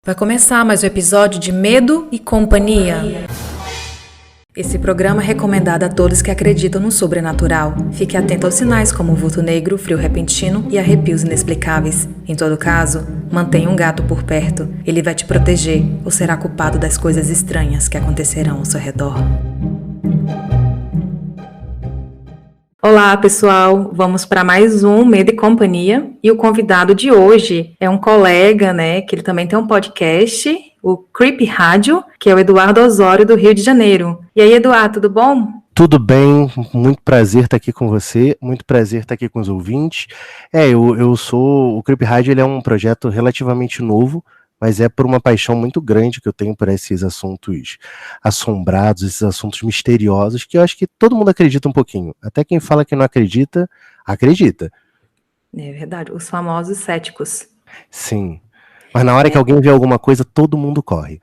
Vai começar mais um episódio de Medo e Companhia. Esse programa é recomendado a todos que acreditam no sobrenatural. Fique atento aos sinais como vulto negro, frio repentino e arrepios inexplicáveis. Em todo caso, mantenha um gato por perto. Ele vai te proteger ou será culpado das coisas estranhas que acontecerão ao seu redor. Olá, pessoal! Vamos para mais um Medo e Companhia. E o convidado de hoje é um colega, que ele também tem um podcast, o Creep Rádio, que é o Eduardo Osório, do Rio de Janeiro. E aí, Eduardo, tudo bom? Tudo bem, muito prazer estar aqui com você, muito prazer estar aqui com os ouvintes. Eu sou, o Creep Rádio, ele é um projeto relativamente novo, mas é por uma paixão muito grande que eu tenho por esses assuntos assombrados, esses assuntos misteriosos, que eu acho que todo mundo acredita um pouquinho. Até quem fala que não acredita, acredita. É verdade, os famosos céticos. Sim, mas na hora que alguém vê alguma coisa, todo mundo corre.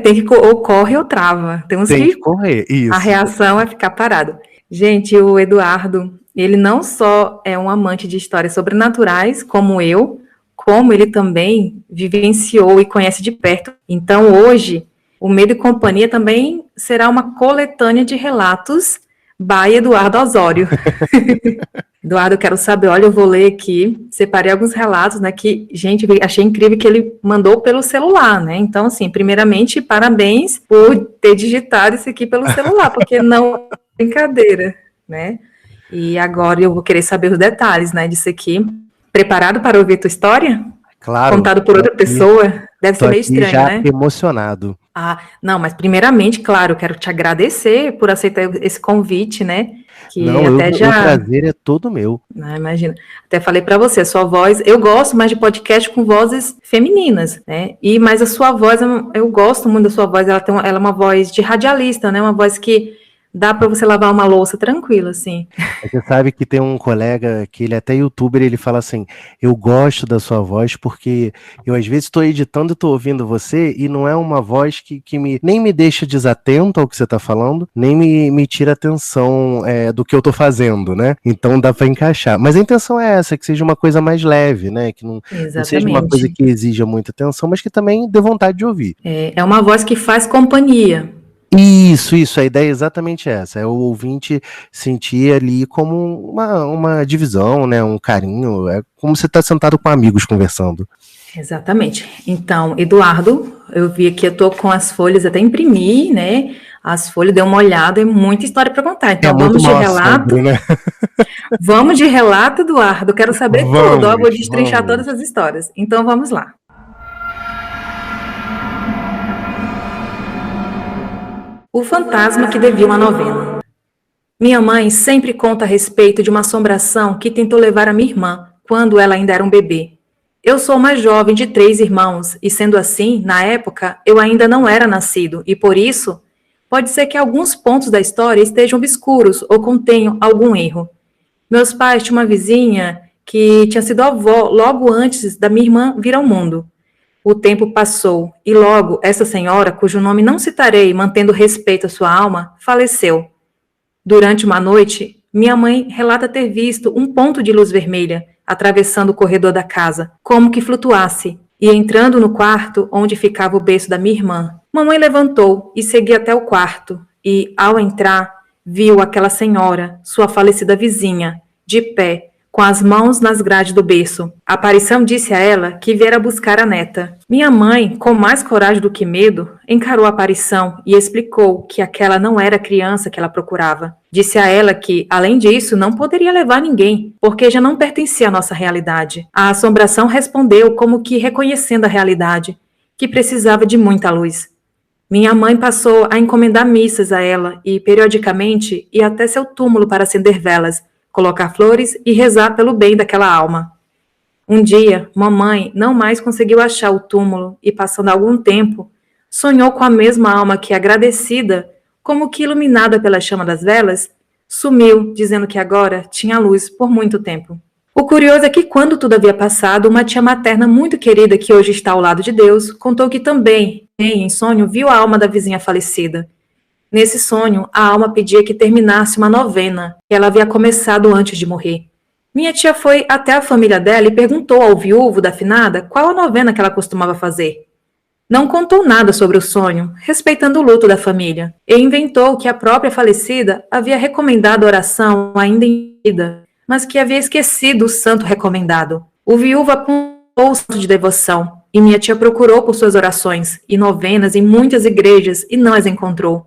Tem que ou corre ou trava. Tem uns Tem que que correr, isso. A reação é ficar parado. Gente, o Eduardo, ele não só é um amante de histórias sobrenaturais, como ele também vivenciou e conhece de perto. Então, hoje, o Medo e Companhia também será uma coletânea de relatos by Eduardo Osório. Eduardo, eu quero saber, olha, eu vou ler aqui, separei alguns relatos, que, gente, achei incrível que ele mandou pelo celular, Então, assim, primeiramente, parabéns por ter digitado isso aqui pelo celular, porque não é brincadeira, E agora eu vou querer saber os detalhes, disso aqui. Preparado para ouvir tua história? Claro. Contado por outra pessoa? Deve ser meio estranho, já emocionado. Não, mas primeiramente, claro, quero te agradecer por aceitar esse convite, Que Não, até o prazer é todo meu. Imagina. Até falei para você, a sua voz, eu gosto mais de podcast com vozes femininas, mas a sua voz, eu gosto muito da sua voz, ela é uma voz de radialista, uma voz que dá para você lavar uma louça tranquilo, assim. Você sabe que tem um colega que ele é até youtuber, ele fala assim, eu gosto da sua voz porque eu às vezes estou editando e estou ouvindo você e não é uma voz que nem me deixa desatento ao que você está falando, nem me tira atenção do que eu estou fazendo, Então dá para encaixar. Mas a intenção é essa, que seja uma coisa mais leve, Que não seja uma coisa que exija muita atenção, mas que também dê vontade de ouvir. É uma voz que faz companhia. Isso, a ideia é exatamente essa, é o ouvinte sentir ali como uma divisão, um carinho, é como você está sentado com amigos conversando. Exatamente. Então, Eduardo, eu vi aqui, eu tô com as folhas, até imprimi, as folhas, dei uma olhada, é muita história para contar, então vamos de relato. Vamos de relato, Eduardo, quero saber tudo, vou destrinchar todas as histórias, então vamos lá. O fantasma que devia uma novena. Minha mãe sempre conta a respeito de uma assombração que tentou levar a minha irmã, quando ela ainda era um bebê. Eu sou mais jovem de 3 irmãos, e sendo assim, na época, eu ainda não era nascido, e por isso, pode ser que alguns pontos da história estejam obscuros ou contenham algum erro. Meus pais tinham uma vizinha que tinha sido avó logo antes da minha irmã vir ao mundo. O tempo passou, e logo essa senhora, cujo nome não citarei, mantendo respeito à sua alma, faleceu. Durante uma noite, minha mãe relata ter visto um ponto de luz vermelha atravessando o corredor da casa, como que flutuasse, e entrando no quarto onde ficava o berço da minha irmã. Mamãe levantou e seguiu até o quarto, e, ao entrar, viu aquela senhora, sua falecida vizinha, de pé, com as mãos nas grades do berço. A aparição disse a ela que viera buscar a neta. Minha mãe, com mais coragem do que medo, encarou a aparição e explicou que aquela não era a criança que ela procurava. Disse a ela que, além disso, não poderia levar ninguém, porque já não pertencia à nossa realidade. A assombração respondeu como que reconhecendo a realidade, que precisava de muita luz. Minha mãe passou a encomendar missas a ela e, periodicamente, ia até seu túmulo para acender velas, colocar flores e rezar pelo bem daquela alma. Um dia, mamãe não mais conseguiu achar o túmulo e, passando algum tempo, sonhou com a mesma alma que, agradecida, como que iluminada pela chama das velas, sumiu, dizendo que agora tinha luz por muito tempo. O curioso é que, quando tudo havia passado, uma tia materna muito querida, que hoje está ao lado de Deus, contou que também, em sonho, viu a alma da vizinha falecida. Nesse sonho, a alma pedia que terminasse uma novena que ela havia começado antes de morrer. Minha tia foi até a família dela e perguntou ao viúvo da finada qual a novena que ela costumava fazer. Não contou nada sobre o sonho, respeitando o luto da família, e inventou que a própria falecida havia recomendado a oração ainda em vida, mas que havia esquecido o santo recomendado. O viúvo apontou o santo de devoção, e minha tia procurou por suas orações e novenas em muitas igrejas e não as encontrou.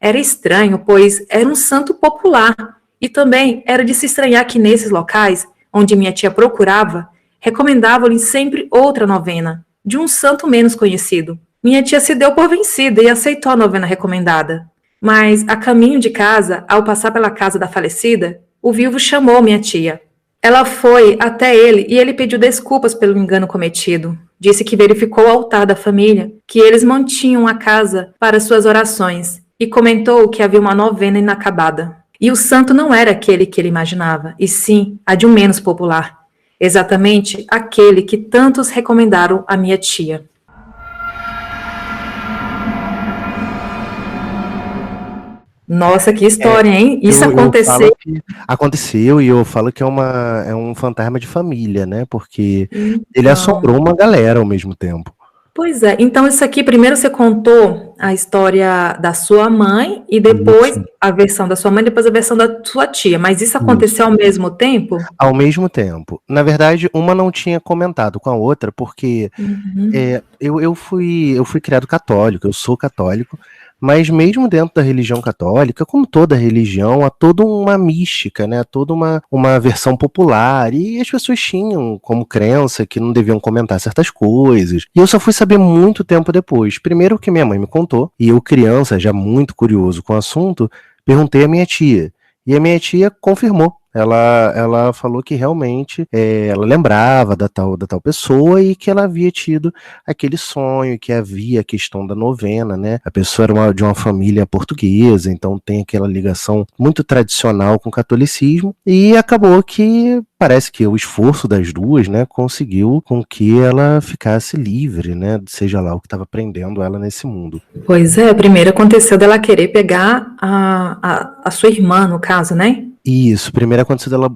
Era estranho, pois era um santo popular, e também era de se estranhar que nesses locais, onde minha tia procurava, recomendavam-lhe sempre outra novena, de um santo menos conhecido. Minha tia se deu por vencida e aceitou a novena recomendada. Mas, a caminho de casa, ao passar pela casa da falecida, o viúvo chamou minha tia. Ela foi até ele e ele pediu desculpas pelo engano cometido. Disse que verificou o altar da família, que eles mantinham a casa para suas orações, e comentou que havia uma novena inacabada. E o santo não era aquele que ele imaginava, e sim a de um menos popular. Exatamente aquele que tantos recomendaram à minha tia. Nossa, que história, hein? Isso aconteceu. Aconteceu e eu falo que é um fantasma de família, né? Porque ele Então, assombrou uma galera ao mesmo tempo. pois é, então isso aqui, primeiro você contou a história da sua mãe e depois Isso, a versão da sua mãe, depois a versão da sua tia, mas isso isso. aconteceu ao mesmo tempo? Ao mesmo tempo. Na verdade, uma não tinha comentado com a outra, porque Uhum. eu fui criado católico, eu sou católico, mas mesmo dentro da religião católica, como toda religião, há toda uma mística, né? Há toda uma versão popular, e as pessoas tinham como crença que não deviam comentar certas coisas. E eu só fui saber muito tempo depois. Primeiro que minha mãe me contou, e eu, criança, já muito curioso com o assunto, perguntei à minha tia. E a minha tia confirmou. Ela falou que realmente ela lembrava da tal pessoa e que ela havia tido aquele sonho, que havia a questão da novena, né? A pessoa era de uma família portuguesa, então tem aquela ligação muito tradicional com o catolicismo, e acabou que parece que o esforço das duas, né, conseguiu com que ela ficasse livre, né, seja lá o que estava prendendo ela nesse mundo. Pois é, primeiro aconteceu dela querer pegar a sua irmã, no caso, né? Isso, primeiro aconteceu dela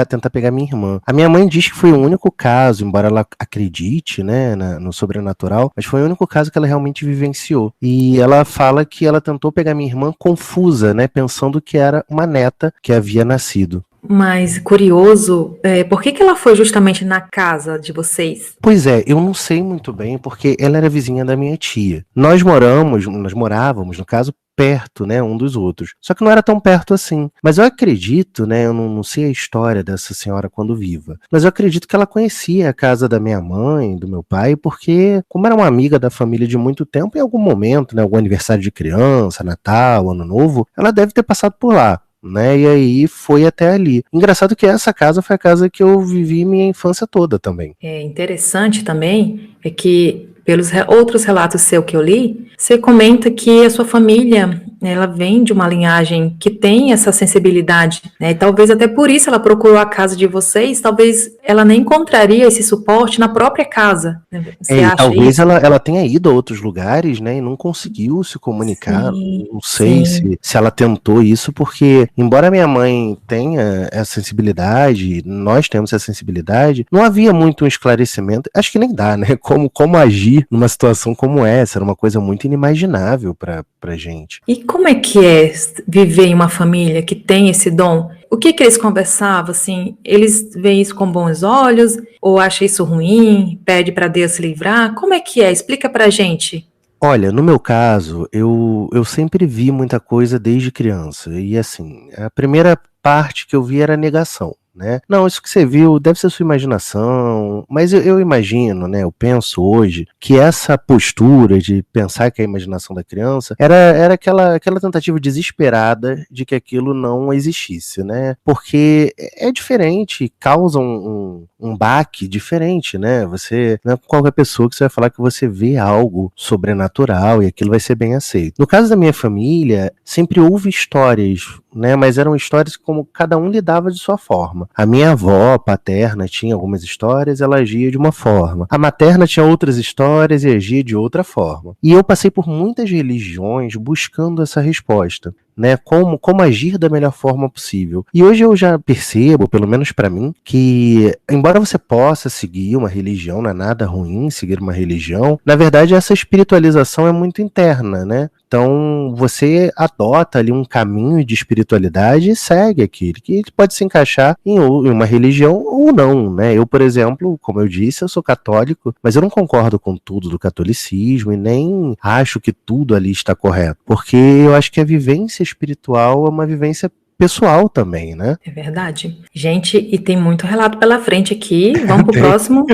tentar pegar minha irmã. A minha mãe diz que foi o único caso, embora ela acredite, né, no sobrenatural, mas foi o único caso que ela realmente vivenciou. E ela fala que ela tentou pegar minha irmã confusa, né, pensando que era uma neta que havia nascido. Mas morioso, por que ela foi justamente na casa de vocês? Pois é, eu não sei muito bem, porque ela era vizinha da minha tia. Nós morávamos, no caso, perto, né, um dos outros. Só que não era tão perto assim. Mas eu acredito, né, eu não sei a história dessa senhora quando viva, mas eu acredito que ela conhecia a casa da minha mãe, do meu pai, porque, como era uma amiga da família de muito tempo, em algum momento, né, algum aniversário de criança, Natal, Ano Novo, ela deve ter passado por lá, né? E aí foi até ali. Engraçado que essa casa foi a casa que eu vivi minha infância toda também. É interessante também é que, pelos outros relatos seu que eu li, você comenta que a sua família, ela vem de uma linhagem que tem essa sensibilidade, né? E talvez até por isso ela procurou a casa de vocês, talvez ela nem encontraria esse suporte na própria casa, né? Você E acha talvez isso? ela tenha ido a outros lugares, né, e não conseguiu se comunicar. Sim, Não sei sim. se ela tentou isso, porque, embora minha mãe tenha essa sensibilidade, nós temos essa sensibilidade, não havia muito um esclarecimento. Acho que nem dá, né? Como agir numa situação como essa? Era uma coisa muito inimaginável pra gente. E como é que é viver em uma família que tem esse dom? O que que eles conversavam, assim? Eles veem isso com bons olhos? Ou acham isso ruim? Pede para Deus se livrar? Como é que é? Explica pra gente. Olha, no meu caso, eu sempre vi muita coisa desde criança. E assim, a primeira parte que eu vi era a negação, né? Não, isso que você viu deve ser sua imaginação. Mas eu imagino, né? Eu penso hoje que essa postura de pensar que é a imaginação da criança era aquela tentativa desesperada de que aquilo não existisse, né? Porque é diferente, causa um baque diferente, né? Você, não é com qualquer pessoa que você vai falar que você vê algo sobrenatural e aquilo vai ser bem aceito. No caso da minha família, sempre houve histórias, né? Mas eram histórias como cada um lidava de sua forma. A minha avó paterna tinha algumas histórias, ela agia de uma forma. A materna tinha outras histórias e agia de outra forma. E eu passei por muitas religiões buscando essa resposta, né? Como agir da melhor forma possível. E hoje eu já percebo, pelo menos para mim, que embora você possa seguir uma religião, não é nada ruim seguir uma religião, na verdade essa espiritualização é muito interna, né? Então você adota ali um caminho de espiritualidade e segue aquele, que pode se encaixar em uma religião ou não, né? Eu, por exemplo, como eu disse, eu sou católico, mas eu não concordo com tudo do catolicismo e nem acho que tudo ali está correto, porque eu acho que a vivência espiritual é uma vivência pessoal também, né? É verdade. Gente, e tem muito relato pela frente aqui. Vamos pro próximo.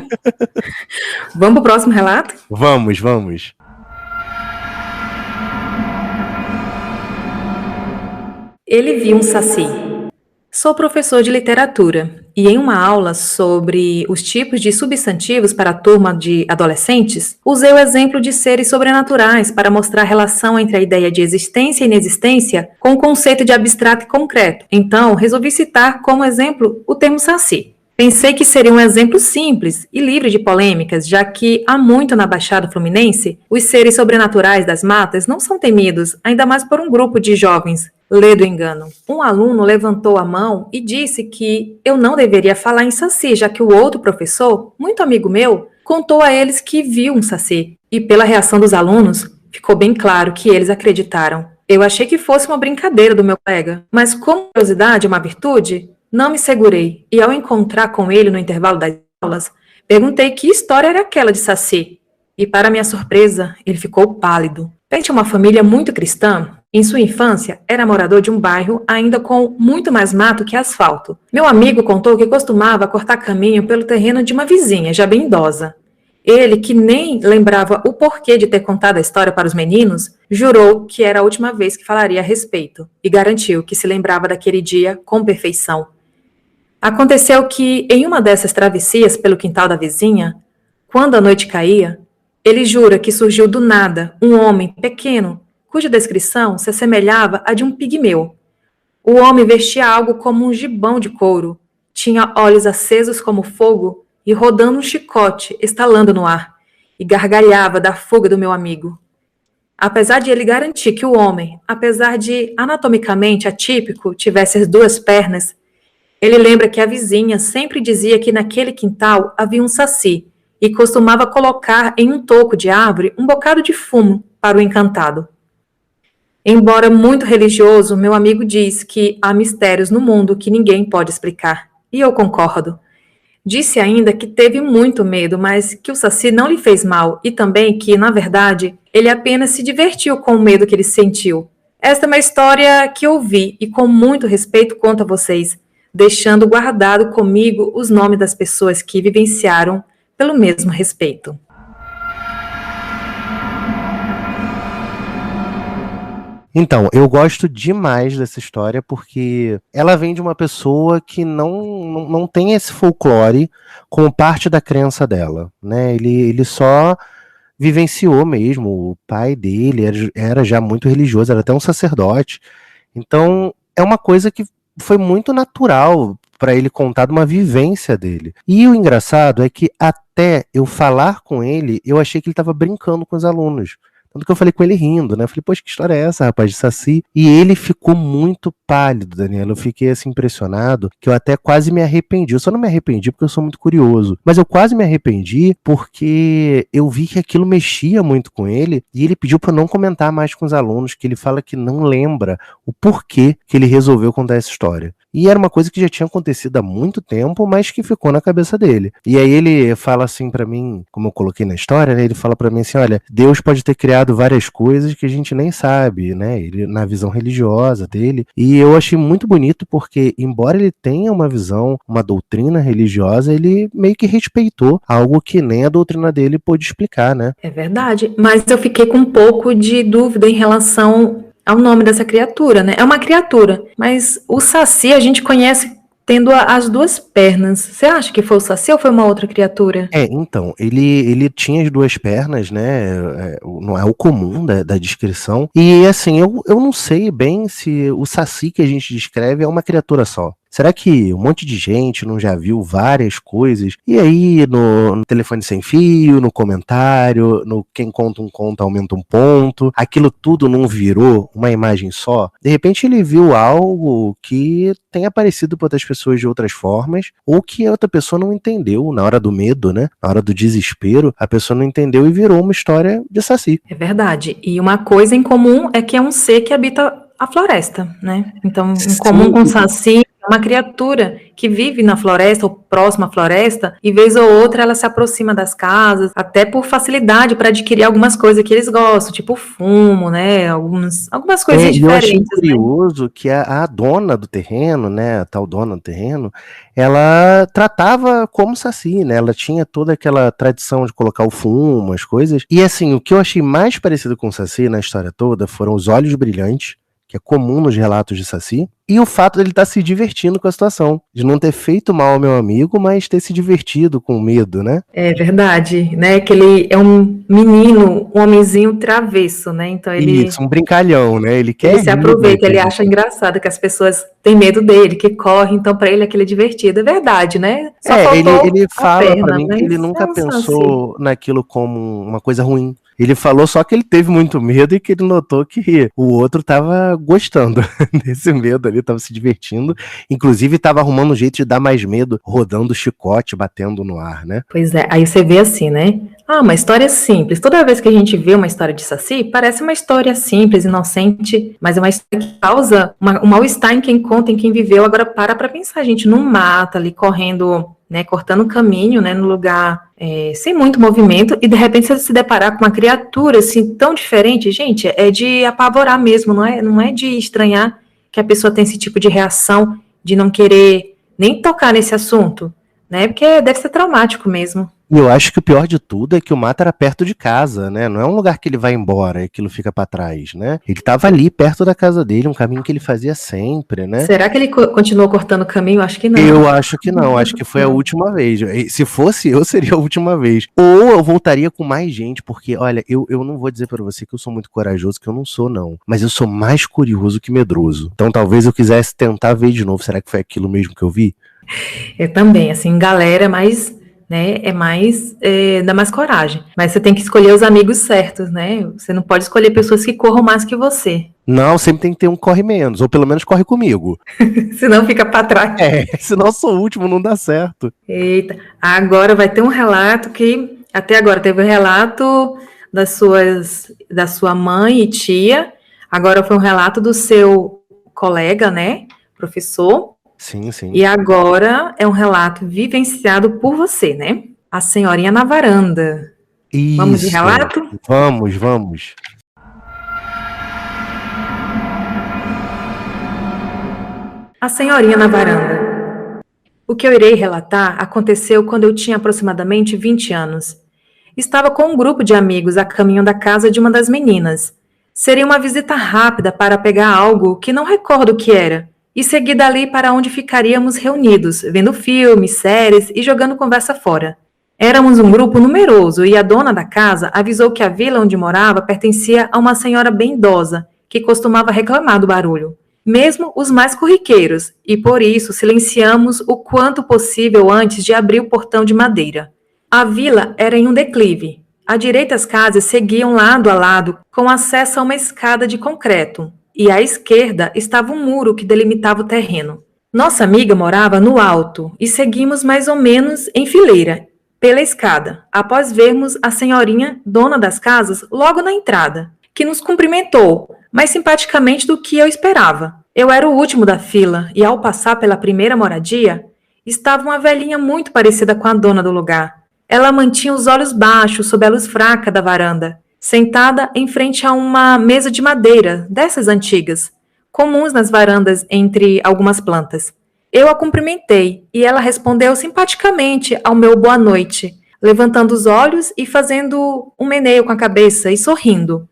Vamos pro próximo relato? Vamos. Ele viu um saci. Sou professor de literatura e em uma aula sobre os tipos de substantivos para a turma de adolescentes, usei o exemplo de seres sobrenaturais para mostrar a relação entre a ideia de existência e inexistência com o conceito de abstrato e concreto. Então, resolvi citar como exemplo o termo saci. Pensei que seria um exemplo simples e livre de polêmicas, já que há muito na Baixada Fluminense, os seres sobrenaturais das matas não são temidos, ainda mais por um grupo de jovens lê do engano. Um aluno levantou a mão e disse que eu não deveria falar em saci, já que o outro professor, muito amigo meu, contou a eles que viu um saci. E pela reação dos alunos, ficou bem claro que eles acreditaram. Eu achei que fosse uma brincadeira do meu colega, mas como curiosidade é uma virtude, não me segurei. E ao encontrar com ele no intervalo das aulas, perguntei que história era aquela de saci. E para minha surpresa, ele ficou pálido. Pertence a uma família muito cristã. Em sua infância, era morador de um bairro ainda com muito mais mato que asfalto. Meu amigo contou que costumava cortar caminho pelo terreno de uma vizinha, já bem idosa. Ele, que nem lembrava o porquê de ter contado a história para os meninos, jurou que era a última vez que falaria a respeito e garantiu que se lembrava daquele dia com perfeição. Aconteceu que, em uma dessas travessias pelo quintal da vizinha, quando a noite caía, ele jura que surgiu do nada um homem pequeno, cuja descrição se assemelhava à de um pigmeu. O homem vestia algo como um gibão de couro, tinha olhos acesos como fogo e rodando um chicote, estalando no ar, e gargalhava da fuga do meu amigo. Apesar de ele garantir que o homem, apesar de anatomicamente atípico, tivesse as duas pernas, ele lembra que a vizinha sempre dizia que naquele quintal havia um saci e costumava colocar em um toco de árvore um bocado de fumo para o encantado. Embora muito religioso, meu amigo diz que há mistérios no mundo que ninguém pode explicar. E eu concordo. Disse ainda que teve muito medo, mas que o saci não lhe fez mal e também que, na verdade, ele apenas se divertiu com o medo que ele sentiu. Esta é uma história que ouvi e com muito respeito conto a vocês, deixando guardado comigo os nomes das pessoas que vivenciaram pelo mesmo respeito. Então, eu gosto demais dessa história porque ela vem de uma pessoa que não tem esse folclore como parte da crença dela, né? Ele só vivenciou mesmo, o pai dele era já muito religioso, era até um sacerdote, então é uma coisa que foi muito natural para ele contar de uma vivência dele. E o engraçado é que até eu falar com ele, eu achei que ele estava brincando com os alunos. Tanto que eu falei com ele rindo, né? Eu falei, poxa, que história é essa, rapaz, de saci? E ele ficou muito pálido, Daniela. Eu fiquei assim impressionado que eu até quase me arrependi. Eu só não me arrependi porque eu sou muito curioso. Mas eu quase me arrependi porque eu vi que aquilo mexia muito com ele e ele pediu para não comentar mais com os alunos, que ele fala que não lembra o porquê que ele resolveu contar essa história. E era uma coisa que já tinha acontecido há muito tempo, mas que ficou na cabeça dele. E aí ele fala assim pra mim, como eu coloquei na história, né? Ele fala pra mim assim, olha, Deus pode ter criado várias coisas que a gente nem sabe, né? Ele, na visão religiosa dele. E eu achei muito bonito porque, embora ele tenha uma visão, uma doutrina religiosa, ele meio que respeitou algo que nem a doutrina dele pôde explicar, né? É verdade, mas eu fiquei com um pouco de dúvida em relação ao nome dessa criatura, né? É uma criatura, mas o saci a gente conhece tendo as duas pernas. Você acha que foi o saci ou foi uma outra criatura? Então, ele tinha as duas pernas, né? Não é o comum da descrição. E assim, eu não sei bem se o saci que a gente descreve é uma criatura só. Será que um monte de gente não já viu várias coisas? E aí, no telefone sem fio, no comentário, no quem conta um conto aumenta um ponto, aquilo tudo não virou uma imagem só? De repente ele viu algo que tem aparecido para outras pessoas de outras formas, ou que a outra pessoa não entendeu na hora do medo, né? Na hora do desespero, a pessoa não entendeu e virou uma história de Saci. É verdade. E uma coisa em comum é que é um ser que habita a floresta, né? Então, em comum Sim, com o Saci, é uma criatura que vive na floresta ou próxima à floresta, e vez ou outra ela se aproxima das casas, até por facilidade para adquirir algumas coisas que eles gostam, tipo fumo, né? Algumas coisinhas e eu achei diferentes, né? curioso que a dona do terreno, né, a tal dona do terreno, ela tratava como Saci, né, ela tinha toda aquela tradição de colocar o fumo, as coisas, e assim, o que eu achei mais parecido com o Saci na história toda foram os olhos brilhantes, que é comum nos relatos de Saci, e o fato dele estar se divertindo com a situação, de não ter feito mal ao meu amigo, mas ter se divertido com o medo, né? É verdade, né? Que ele é um menino, um homenzinho travesso, né? Então Isso, um brincalhão, né? Ele ele quer se rir das aproveita, ele acha engraçado que as pessoas têm medo dele, que corre, então para ele aquilo é divertido. É verdade, né? Só faltou ele a fala pra perna, mim que ele mas é nunca um Saci. pensou naquilo como uma coisa ruim. Ele falou só que ele teve muito medo e que ele notou que o outro tava gostando desse medo ali, tava se divertindo. Inclusive tava arrumando um jeito de dar mais medo, rodando o chicote, batendo no ar, né? Pois é, aí você vê assim, né? Ah, uma história simples. Toda vez que a gente vê uma história de Saci, parece uma história simples, inocente, mas é uma história que causa um mal-estar em quem conta, em quem viveu. Agora para pensar, a gente não mata ali, correndo, né, cortando o caminho, né, no lugar sem muito movimento, e de repente você se deparar com uma criatura assim tão diferente, gente, é de apavorar mesmo, não é de estranhar que a pessoa tem esse tipo de reação, de não querer nem tocar nesse assunto, né? Porque deve ser traumático mesmo. E eu acho que o pior de tudo é que o mato era perto de casa, né? Não é um lugar que ele vai embora e aquilo fica pra trás, né? Ele tava ali perto da casa dele, um caminho que ele fazia sempre, né? Será que ele continuou cortando o caminho? Acho que Eu não. acho que não, acho que foi a última vez. Se fosse eu, seria a última vez. Ou eu voltaria com mais gente, porque, olha, eu não vou dizer pra você que eu sou muito corajoso, que eu não sou, não. Mas eu sou mais curioso que medroso. Então talvez eu quisesse tentar ver de novo. Será que foi aquilo mesmo que eu vi? Eu também, assim, galera, mas, né, dá mais coragem. Mas você tem que escolher os amigos certos, né? Você não pode escolher pessoas que corram mais que você, Não, sempre tem que ter um corre menos, ou pelo menos corre comigo. senão fica para trás. Senão eu sou o último, não dá certo. Eita, agora vai ter um relato que, até agora teve o relato da sua mãe e tia, agora foi um relato do seu colega, né, professor, Sim, sim. e agora é um relato vivenciado por você, né? A senhorinha na varanda. Vamos de Isso. relato? Vamos, vamos. A senhorinha na varanda. O que eu irei relatar aconteceu quando eu tinha aproximadamente 20 anos. Estava com um grupo de amigos a caminho da casa de uma das meninas. Seria uma visita rápida para pegar algo que não recordo o que era, e seguir dali para onde ficaríamos reunidos, vendo filmes, séries e jogando conversa fora. Éramos um grupo numeroso e a dona da casa avisou que a vila onde morava pertencia a uma senhora bem idosa, que costumava reclamar do barulho, mesmo os mais corriqueiros, e por isso silenciamos o quanto possível antes de abrir o portão de madeira. A vila era em um declive. À direita as casas seguiam lado a lado, com acesso a uma escada de concreto, e à esquerda estava um muro que delimitava o terreno. Nossa amiga morava no alto e seguimos mais ou menos em fileira, pela escada, após vermos a senhorinha, dona das casas, logo na entrada, que nos cumprimentou, mais simpaticamente do que eu esperava. Eu era o último da fila e, ao passar pela primeira moradia, estava uma velhinha muito parecida com a dona do lugar. Ela mantinha os olhos baixos sob a luz fraca da varanda, sentada em frente a uma mesa de madeira, dessas antigas, comuns nas varandas entre algumas plantas. Eu a cumprimentei e ela respondeu simpaticamente ao meu boa noite, levantando os olhos e fazendo um meneio com a cabeça e sorrindo.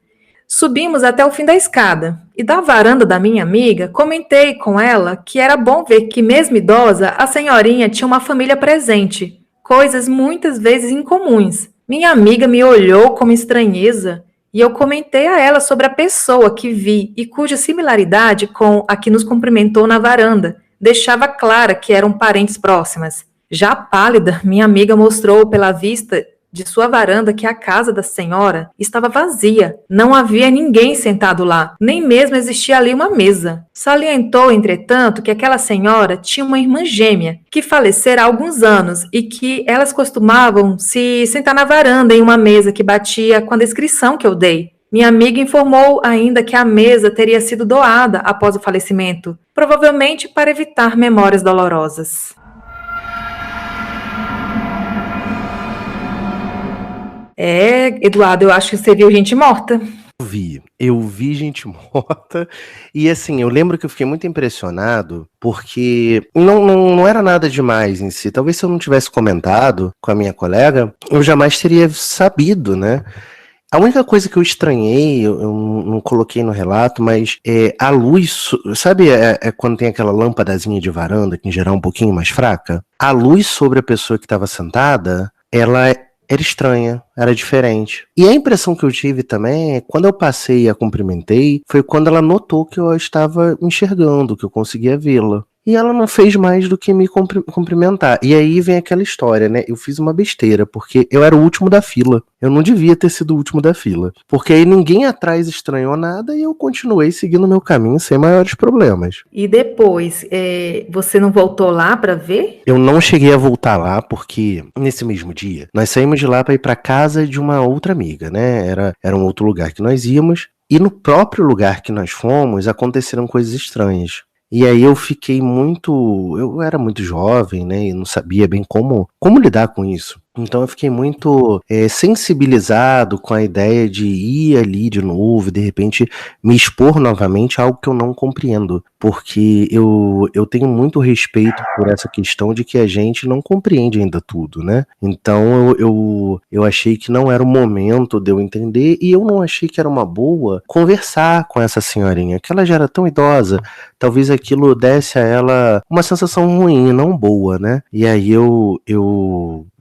Subimos até o fim da escada, e da varanda da minha amiga, comentei com ela que era bom ver que, mesmo idosa, a senhorinha tinha uma família presente, coisas muitas vezes incomuns. Minha amiga me olhou com estranheza, e eu comentei a ela sobre a pessoa que vi e cuja similaridade com a que nos cumprimentou na varanda deixava clara que eram parentes próximas. Já pálida, minha amiga mostrou pela vista de sua varanda que a casa da senhora estava vazia. Não havia ninguém sentado lá, nem mesmo existia ali uma mesa. Salientou, entretanto, que aquela senhora tinha uma irmã gêmea, que falecera há alguns anos e que elas costumavam se sentar na varanda em uma mesa que batia com a descrição que eu dei. Minha amiga informou ainda que a mesa teria sido doada após o falecimento, provavelmente para evitar memórias dolorosas. Eduardo, eu acho que você viu gente morta. Eu vi gente morta e assim, eu lembro que eu fiquei muito impressionado porque não era nada demais em si. Talvez se eu não tivesse comentado com a minha colega, eu jamais teria sabido, né? A única coisa que eu estranhei, eu não coloquei no relato, mas a luz, sabe quando tem aquela lâmpadazinha de varanda, que em geral é um pouquinho mais fraca? A luz sobre a pessoa que estava sentada, ela era estranha, era diferente. E a impressão que eu tive também é quando eu passei e a cumprimentei, foi quando ela notou que eu estava enxergando, que eu conseguia vê-la. E ela não fez mais do que me cumprimentar. E aí vem aquela história, né? Eu fiz uma besteira, porque eu era o último da fila. Eu não devia ter sido o último da fila. Porque aí ninguém atrás estranhou nada e eu continuei seguindo o meu caminho sem maiores problemas. E depois, você não voltou lá para ver? Eu não cheguei a voltar lá, porque nesse mesmo dia, nós saímos de lá para ir para casa de uma outra amiga, né? Era um outro lugar que nós íamos. E no próprio lugar que nós fomos, aconteceram coisas estranhas. E aí eu fiquei eu era muito jovem, né, e não sabia bem como lidar com isso. Então eu fiquei muito sensibilizado com a ideia de ir ali de novo, de repente me expor novamente a algo que eu não compreendo. Porque eu tenho muito respeito por essa questão de que a gente não compreende ainda tudo, né? Então eu achei que não era o momento de eu entender e eu não achei que era uma boa conversar com essa senhorinha, que ela já era tão idosa, talvez aquilo desse a ela uma sensação ruim, não boa, né? E aí eu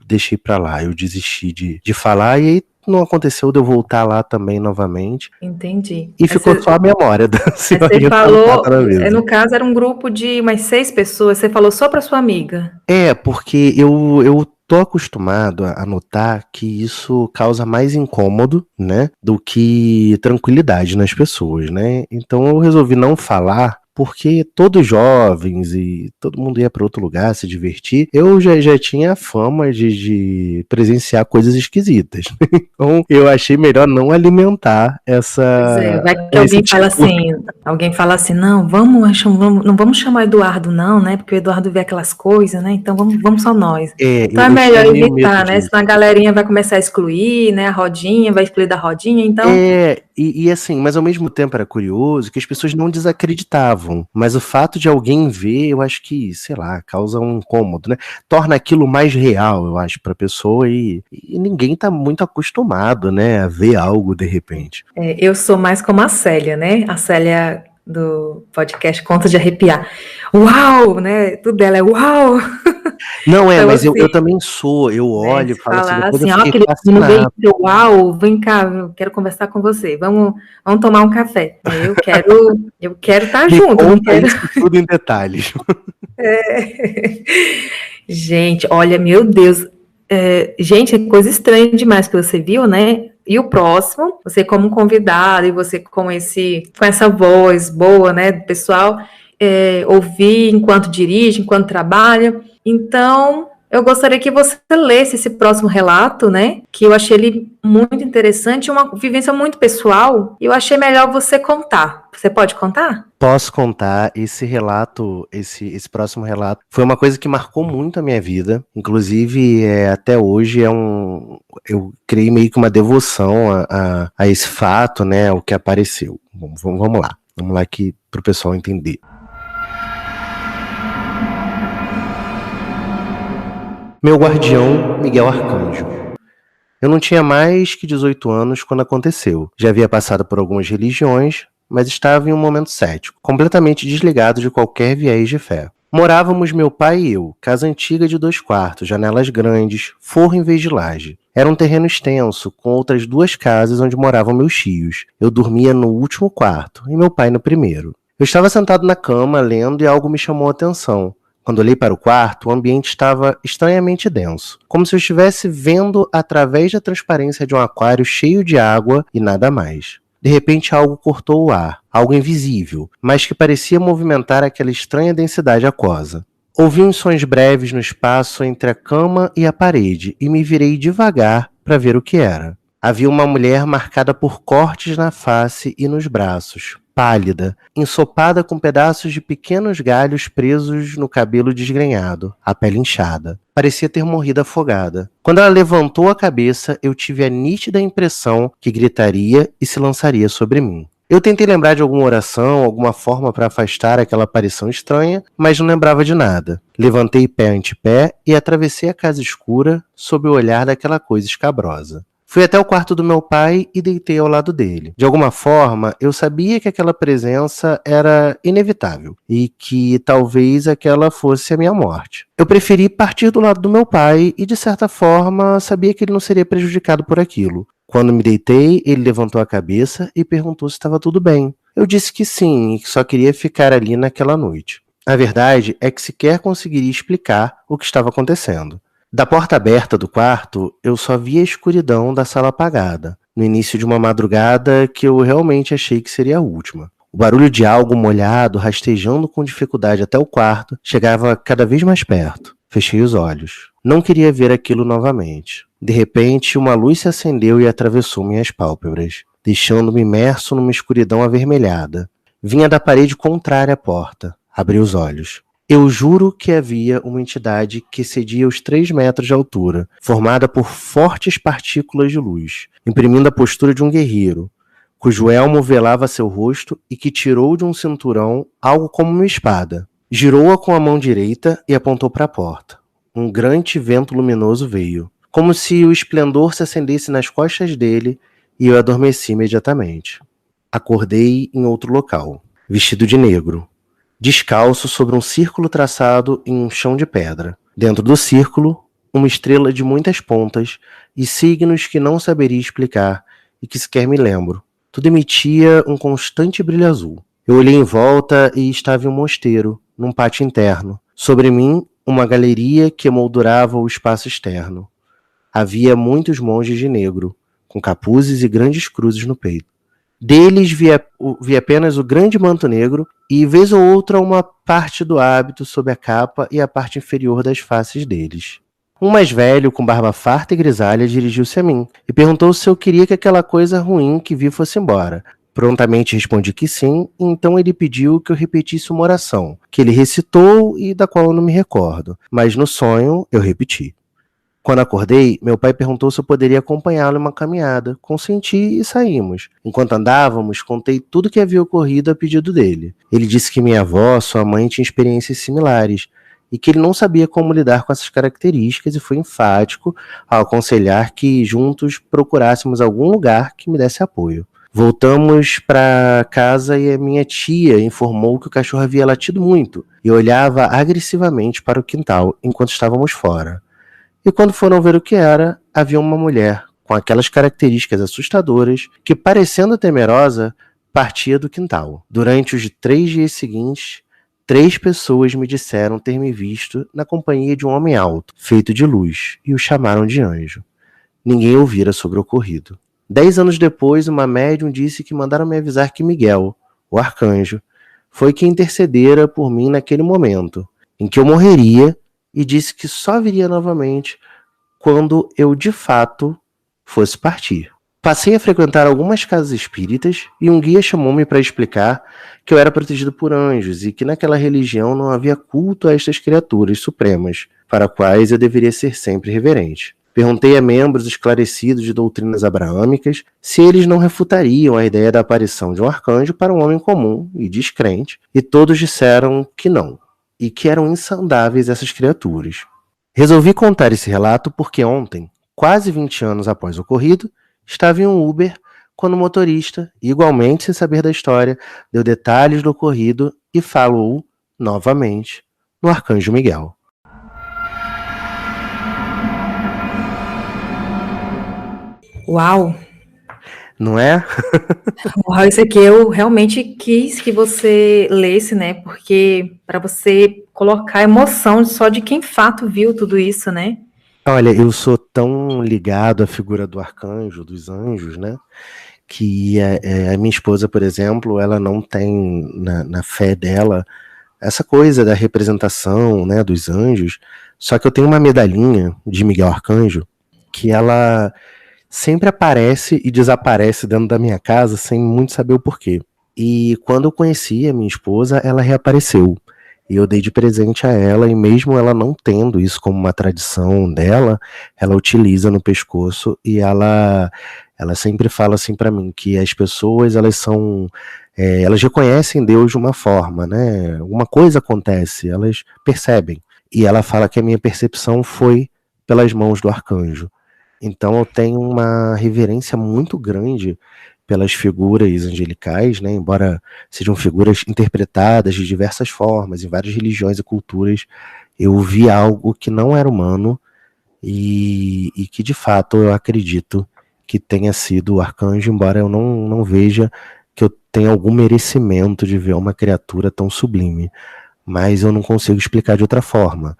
deixei pra lá, eu desisti de falar e aí não aconteceu de eu voltar lá também novamente. Entendi. E ficou só a memória da senhorinha Você falou, sentada na mesa. no caso era um grupo de umas 6 pessoas, você falou só para sua amiga. Porque eu tô acostumado a notar que isso causa mais incômodo, né, do que tranquilidade nas pessoas, né? Então eu resolvi não falar, porque todos jovens e todo mundo ia para outro lugar se divertir. Eu já tinha a fama de presenciar coisas esquisitas. Então eu achei melhor não alimentar essa. Pois vai que esse tipo. alguém fala assim, não vamos chamar o Eduardo não, né, porque o Eduardo vê aquelas coisas, né, então vamos só nós. Então é Eu melhor tinha meio evitar, medo né, disso. senão a galerinha vai começar a excluir, né, a rodinha, vai excluir da rodinha, então... E assim, mas ao mesmo tempo era curioso que as pessoas não desacreditavam, mas o fato de alguém ver, eu acho que, sei lá, causa um incômodo, né? Torna aquilo mais real, eu acho, pra pessoa e ninguém tá muito acostumado, né, a ver algo de repente. Eu sou mais como a Célia, né, a Célia do podcast Conta de Arrepiar. Uau, né, tudo dela é uau! Não, Então, mas assim, eu também sou, eu olho e se falo assim, falar depois eu assim, ó, fiquei aquele menino veio, fascinado. uau, vem cá, eu quero conversar com você, vamos tomar um café. Eu quero estar Me junto, não conta quero... isso tudo em detalhes. Gente, olha, meu Deus, gente, é coisa estranha demais que você viu, né? E o próximo, você como um convidado e você com essa voz boa, né, do pessoal, ouvir enquanto dirige, enquanto trabalha. Então, eu gostaria que você lesse esse próximo relato, né? Que eu achei ele muito interessante, uma vivência muito pessoal, e eu achei melhor você contar. Você pode contar? Posso contar, esse relato, esse próximo relato, foi uma coisa que marcou muito a minha vida. Inclusive, até hoje eu criei meio que uma devoção a esse fato, né? O que apareceu. Vamos lá. Vamos lá aqui pro pessoal entender. Meu guardião, Miguel Arcanjo. Eu não tinha mais que 18 anos quando aconteceu. Já havia passado por algumas religiões, mas estava em um momento cético, completamente desligado de qualquer viés de fé. Morávamos meu pai e eu, casa antiga de 2 quartos, janelas grandes, forro em vez de laje. Era um terreno extenso, com outras 2 casas onde moravam meus tios. Eu dormia no último quarto, e meu pai no primeiro. Eu estava sentado na cama, lendo, e algo me chamou a atenção. Quando olhei para o quarto, o ambiente estava estranhamente denso, como se eu estivesse vendo através da transparência de um aquário cheio de água e nada mais. De repente, algo cortou o ar, algo invisível, mas que parecia movimentar aquela estranha densidade aquosa. Ouvi uns sons breves no espaço entre a cama e a parede e me virei devagar para ver o que era. Havia uma mulher marcada por cortes na face e nos braços, pálida, ensopada com pedaços de pequenos galhos presos no cabelo desgrenhado, a pele inchada. Parecia ter morrido afogada. Quando ela levantou a cabeça, eu tive a nítida impressão que gritaria e se lançaria sobre mim. Eu tentei lembrar de alguma oração, alguma forma para afastar aquela aparição estranha, mas não lembrava de nada. Levantei pé ante pé e atravessei a casa escura sob o olhar daquela coisa escabrosa. Fui até o quarto do meu pai e deitei ao lado dele. De alguma forma, eu sabia que aquela presença era inevitável e que talvez aquela fosse a minha morte. Eu preferi partir do lado do meu pai e, de certa forma, sabia que ele não seria prejudicado por aquilo. Quando me deitei, ele levantou a cabeça e perguntou se estava tudo bem. Eu disse que sim e que só queria ficar ali naquela noite. A verdade é que sequer conseguiria explicar o que estava acontecendo. Da porta aberta do quarto, eu só via a escuridão da sala apagada, no início de uma madrugada que eu realmente achei que seria a última. O barulho de algo molhado, rastejando com dificuldade até o quarto, chegava cada vez mais perto. Fechei os olhos. Não queria ver aquilo novamente. De repente, uma luz se acendeu e atravessou minhas pálpebras, deixando-me imerso numa escuridão avermelhada. Vinha da parede contrária à porta. Abri os olhos. Eu juro que havia uma entidade que excedia os 3 metros de altura, formada por fortes partículas de luz, imprimindo a postura de um guerreiro, cujo elmo velava seu rosto e que tirou de um cinturão algo como uma espada. Girou-a com a mão direita e apontou para a porta. Um grande vento luminoso veio, como se o esplendor se acendesse nas costas dele, e eu adormeci imediatamente. Acordei em outro local, vestido de negro, descalço sobre um círculo traçado em um chão de pedra. Dentro do círculo, uma estrela de muitas pontas e signos que não saberia explicar e que sequer me lembro. Tudo emitia um constante brilho azul. Eu olhei em volta e estava em um mosteiro, num pátio interno. Sobre mim, uma galeria que emoldurava o espaço externo. Havia muitos monges de negro, com capuzes e grandes cruzes no peito. Deles via apenas o grande manto negro e, vez ou outra, uma parte do hábito sob a capa e a parte inferior das faces deles. Um mais velho, com barba farta e grisalha, dirigiu-se a mim e perguntou se eu queria que aquela coisa ruim que vi fosse embora. Prontamente respondi que sim, e então ele pediu que eu repetisse uma oração, que ele recitou e da qual eu não me recordo, mas no sonho eu repeti. Quando acordei, meu pai perguntou se eu poderia acompanhá-lo em uma caminhada. Consenti e saímos. Enquanto andávamos, contei tudo o que havia ocorrido a pedido dele. Ele disse que minha avó, sua mãe, tinham experiências similares e que ele não sabia como lidar com essas características e foi enfático ao aconselhar que juntos procurássemos algum lugar que me desse apoio. Voltamos para casa e a minha tia informou que o cachorro havia latido muito e olhava agressivamente para o quintal enquanto estávamos fora. E quando foram ver o que era, havia uma mulher com aquelas características assustadoras que, parecendo temerosa, partia do quintal. Durante os 3 dias seguintes, 3 pessoas me disseram ter me visto na companhia de um homem alto, feito de luz, e o chamaram de anjo. Ninguém ouvira sobre o ocorrido. 10 anos depois, uma médium disse que mandaram me avisar que Miguel, o arcanjo, foi quem intercedera por mim naquele momento, em que eu morreria, e disse que só viria novamente quando eu, de fato, fosse partir. Passei a frequentar algumas casas espíritas e um guia chamou-me para explicar que eu era protegido por anjos e que naquela religião não havia culto a estas criaturas supremas, para quais eu deveria ser sempre reverente. Perguntei a membros esclarecidos de doutrinas abraâmicas se eles não refutariam a ideia da aparição de um arcanjo para um homem comum e descrente, e todos disseram que não, e que eram insondáveis essas criaturas. Resolvi contar esse relato porque ontem, quase 20 anos após o ocorrido, estava em um Uber quando o motorista, igualmente sem saber da história, deu detalhes do ocorrido e falou, novamente, no Arcanjo Miguel. Uau! Não é? Uau, esse aqui eu realmente quis que você lesse, né? Porque para você colocar emoção só de quem fato viu tudo isso, né? Olha, eu sou tão ligado à figura do arcanjo, dos anjos, né? Que a minha esposa, por exemplo, ela não tem na fé dela essa coisa da representação, né, dos anjos. Só que eu tenho uma medalhinha de Miguel Arcanjo que ela sempre aparece e desaparece dentro da minha casa sem muito saber o porquê. E quando eu conheci a minha esposa, ela reapareceu. E eu dei de presente a ela, e mesmo ela não tendo isso como uma tradição dela, ela utiliza no pescoço e ela sempre fala assim para mim que as pessoas elas são elas reconhecem Deus de uma forma, né? Uma coisa acontece, elas percebem. E ela fala que a minha percepção foi pelas mãos do arcanjo. Então eu tenho uma reverência muito grande pelas figuras angelicais, né? Embora sejam figuras interpretadas de diversas formas, em várias religiões e culturas, eu vi algo que não era humano e que de fato eu acredito que tenha sido o arcanjo, embora eu não veja que eu tenha algum merecimento de ver uma criatura tão sublime. Mas eu não consigo explicar de outra forma.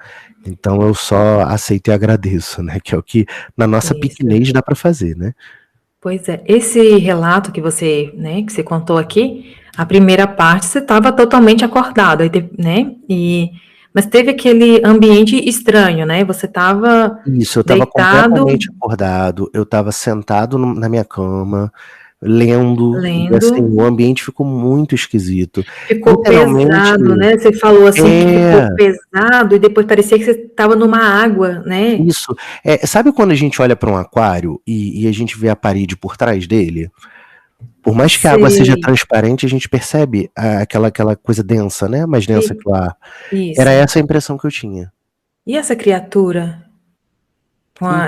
Então eu só aceito e agradeço, né? Que é o que na nossa Isso. pequenez dá para fazer, né? Pois é, esse relato que você, né, que você contou aqui, a primeira parte você estava totalmente acordado, aí né? Mas teve aquele ambiente estranho, né? Você estava Isso, eu estava deitado, completamente acordado, eu estava sentado na minha cama, lendo, e assim, lendo. o ambiente ficou muito esquisito. Ficou Literalmente, pesado, né? Você falou assim que ficou é, pesado e depois parecia que você estava numa água, né? isso. Sabe quando a gente olha para um aquário e a gente vê a parede por trás dele? Por mais que a água seja Sei. transparente, a gente percebe aquela coisa densa, né? Mais densa que o ar. Era Isso. essa a impressão que eu tinha. E essa criatura,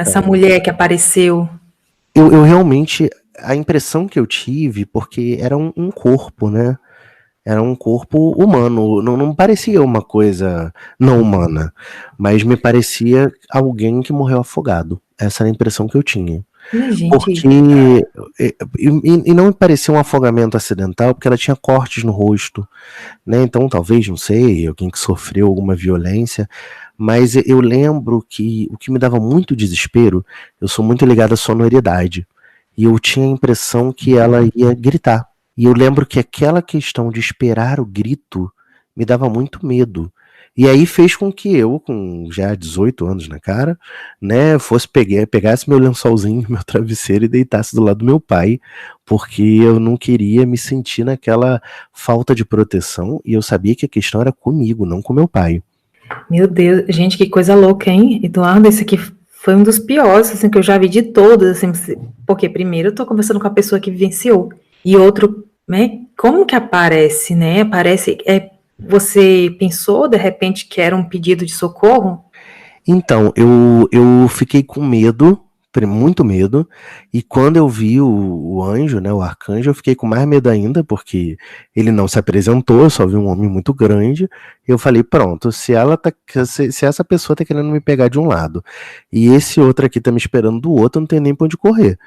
essa Então, mulher que apareceu? eu realmente, a impressão que eu tive, porque era um corpo, né? Era um corpo humano, não parecia uma coisa não humana, mas me parecia alguém que morreu afogado. Essa era a impressão que eu tinha. Minha Porque. gente, E não me parecia um afogamento acidental, porque ela tinha cortes no rosto, né? Então, talvez, não sei, alguém que sofreu alguma violência. Mas eu lembro que o que me dava muito desespero, eu sou muito ligado à sonoridade. E eu tinha a impressão que ela ia gritar. E eu lembro que aquela questão de esperar o grito me dava muito medo. E aí fez com que eu, com já 18 anos na cara, né, pegasse meu lençolzinho, meu travesseiro e deitasse do lado do meu pai, porque eu não queria me sentir naquela falta de proteção e eu sabia que a questão era comigo, não com meu pai. meu Deus, gente, que coisa louca, hein? Eduardo, esse aqui foi um dos piores, assim, que eu já vi de todos, assim, porque primeiro eu tô conversando com a pessoa que vivenciou, e outro, né, como que aparece, né? Aparece, você pensou, de repente, que era um pedido de socorro? Então, eu fiquei com medo, muito medo, e quando eu vi o anjo, né, o arcanjo, eu fiquei com mais medo ainda, porque ele não se apresentou, eu só vi um homem muito grande, eu falei, pronto, se essa pessoa tá querendo me pegar de um lado, e esse outro aqui tá me esperando do outro, eu não tenho nem pra onde correr.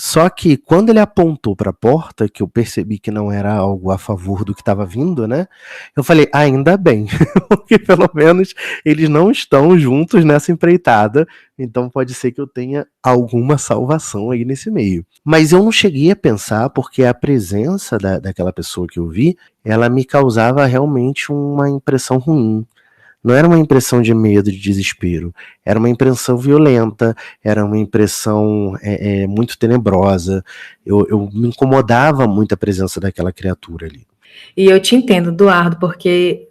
Só que quando ele apontou para a porta, que eu percebi que não era algo a favor do que estava vindo, né? Eu falei, ainda bem, porque pelo menos eles não estão juntos nessa empreitada, então pode ser que eu tenha alguma salvação aí nesse meio. Mas eu não cheguei a pensar, porque a presença daquela pessoa que eu vi, ela me causava realmente uma impressão ruim. Não era uma impressão de medo, de desespero. Era uma impressão violenta, era uma impressão muito tenebrosa. Eu me incomodava muito a presença daquela criatura ali. E eu te entendo, Eduardo, porque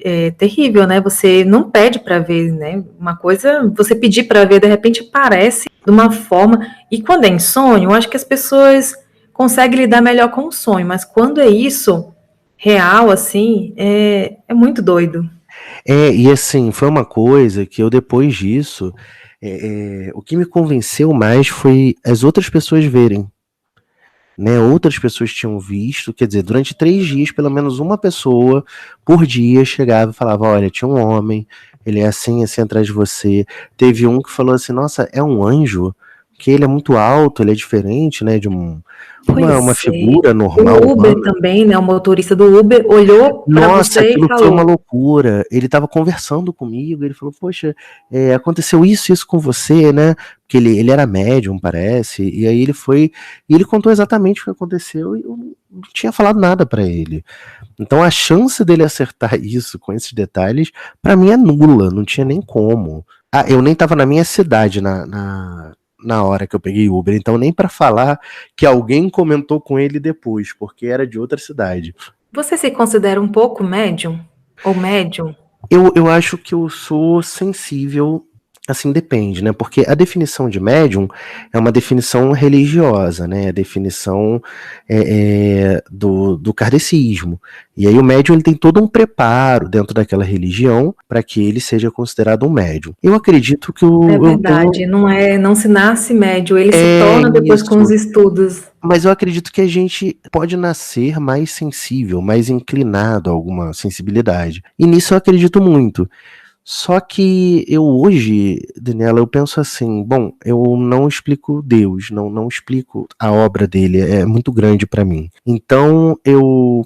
é terrível, né? Você não pede para ver, né? Uma coisa, você pedir para ver, de repente aparece de uma forma. E quando é em sonho, eu acho que as pessoas conseguem lidar melhor com o sonho, mas quando é isso real, assim, é muito doido. E assim, foi uma coisa que eu depois disso, o que me convenceu mais foi as outras pessoas verem. Né, outras pessoas tinham visto, quer dizer, durante 3 dias, pelo menos uma pessoa por dia chegava e falava, olha, tinha um homem, ele é assim, assim atrás de você. Teve um que falou assim, nossa, é um anjo porque ele é muito alto, ele é diferente, né, de uma Pois é. figura normal O Uber humana. também, né? O motorista do Uber olhou para Nossa, você e aquilo foi uma falou: loucura. Ele estava conversando comigo, ele falou: Poxa, aconteceu isso com você, né? Porque ele era médium, parece. E aí ele foi. E ele contou exatamente o que aconteceu e eu não tinha falado nada para ele. Então a chance dele acertar isso com esses detalhes, pra mim é nula, não tinha nem como. Ah, eu nem tava na minha cidade na hora que eu peguei Uber, então nem pra falar que alguém comentou com ele depois, porque era de outra cidade. você se considera um pouco médium? Ou médium? Eu acho que eu sou sensível, assim, depende, né? Porque a definição de médium é uma definição religiosa, né? A definição do kardecismo. E aí o médium ele tem todo um preparo dentro daquela religião para que ele seja considerado um médium. Eu acredito que É eu tenho. verdade, não se nasce médium, ele se É torna depois com os isso. estudos. Mas eu acredito que a gente pode nascer mais sensível, mais inclinado a alguma sensibilidade. E nisso eu acredito muito. Só que eu hoje, Daniela, eu penso assim, bom, eu não explico Deus, não explico a obra dele, é muito grande para mim. Então,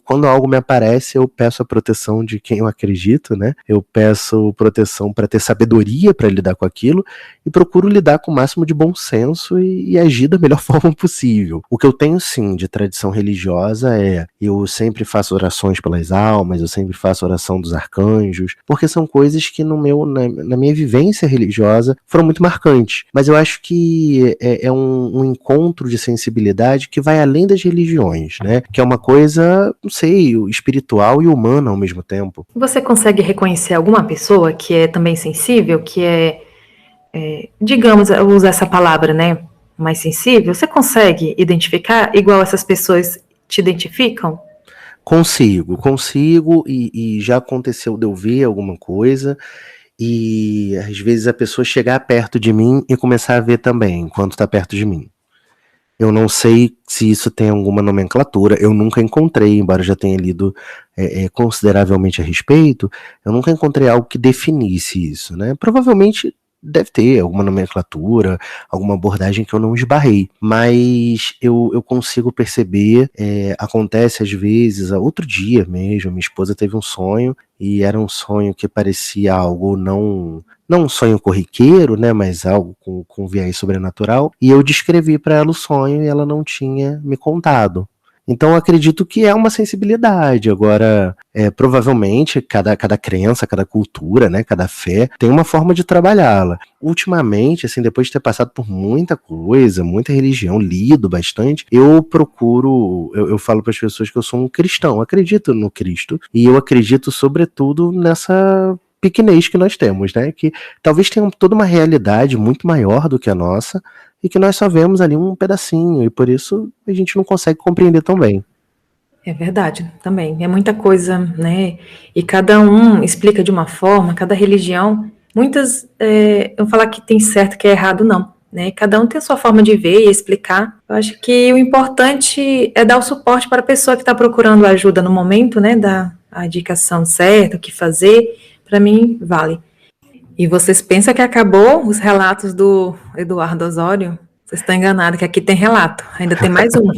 quando algo me aparece, eu peço a proteção de quem eu acredito, né? Eu peço proteção para ter sabedoria para lidar com aquilo e procuro lidar com o máximo de bom senso e agir da melhor forma possível. O que eu tenho sim de tradição religiosa eu sempre faço orações pelas almas, eu sempre faço oração dos arcanjos, porque são coisas que na minha vivência religiosa foram muito marcantes. Mas eu acho que é um encontro de sensibilidade que vai além das religiões, né? Que é uma coisa, não sei, espiritual e humana ao mesmo tempo. Você consegue reconhecer alguma pessoa que é também sensível, que digamos, eu uso essa palavra, né, mais sensível? Você consegue identificar igual essas pessoas te identificam? Consigo, e já aconteceu de eu ver alguma coisa, e às vezes a pessoa chegar perto de mim e começar a ver também, enquanto está perto de mim. Eu não sei se isso tem alguma nomenclatura, eu nunca encontrei, embora eu já tenha lido consideravelmente a respeito, eu nunca encontrei algo que definisse isso, né? Provavelmente deve ter alguma nomenclatura, alguma abordagem que eu não esbarrei, mas eu consigo perceber, acontece às vezes, outro dia mesmo, minha esposa teve um sonho, e era um sonho que parecia algo não um sonho corriqueiro, né, mas algo com viés sobrenatural, e eu descrevi para ela o sonho e ela não tinha me contado. Então eu acredito que é uma sensibilidade. Agora, provavelmente, cada crença, cada cultura, né, cada fé, tem uma forma de trabalhá-la. Ultimamente, assim, depois de ter passado por muita coisa, muita religião, lido bastante, eu falo para as pessoas que eu sou um cristão, acredito no Cristo, e eu acredito sobretudo nessa pequenez que nós temos, né? Que talvez tenha toda uma realidade muito maior do que a nossa e que nós só vemos ali um pedacinho e por isso a gente não consegue compreender tão bem. É verdade, também. É muita coisa, né? E cada um explica de uma forma, cada religião. Muitas, eu vou falar que tem certo, que é errado, não. Né? Cada um tem a sua forma de ver e explicar. Eu acho que o importante é dar o suporte para a pessoa que está procurando ajuda no momento, né? Dar a indicação certa, o que fazer. Para mim, vale. E vocês pensam que acabou os relatos do Eduardo Osório? Vocês estão enganados, que aqui tem relato. Ainda tem mais um.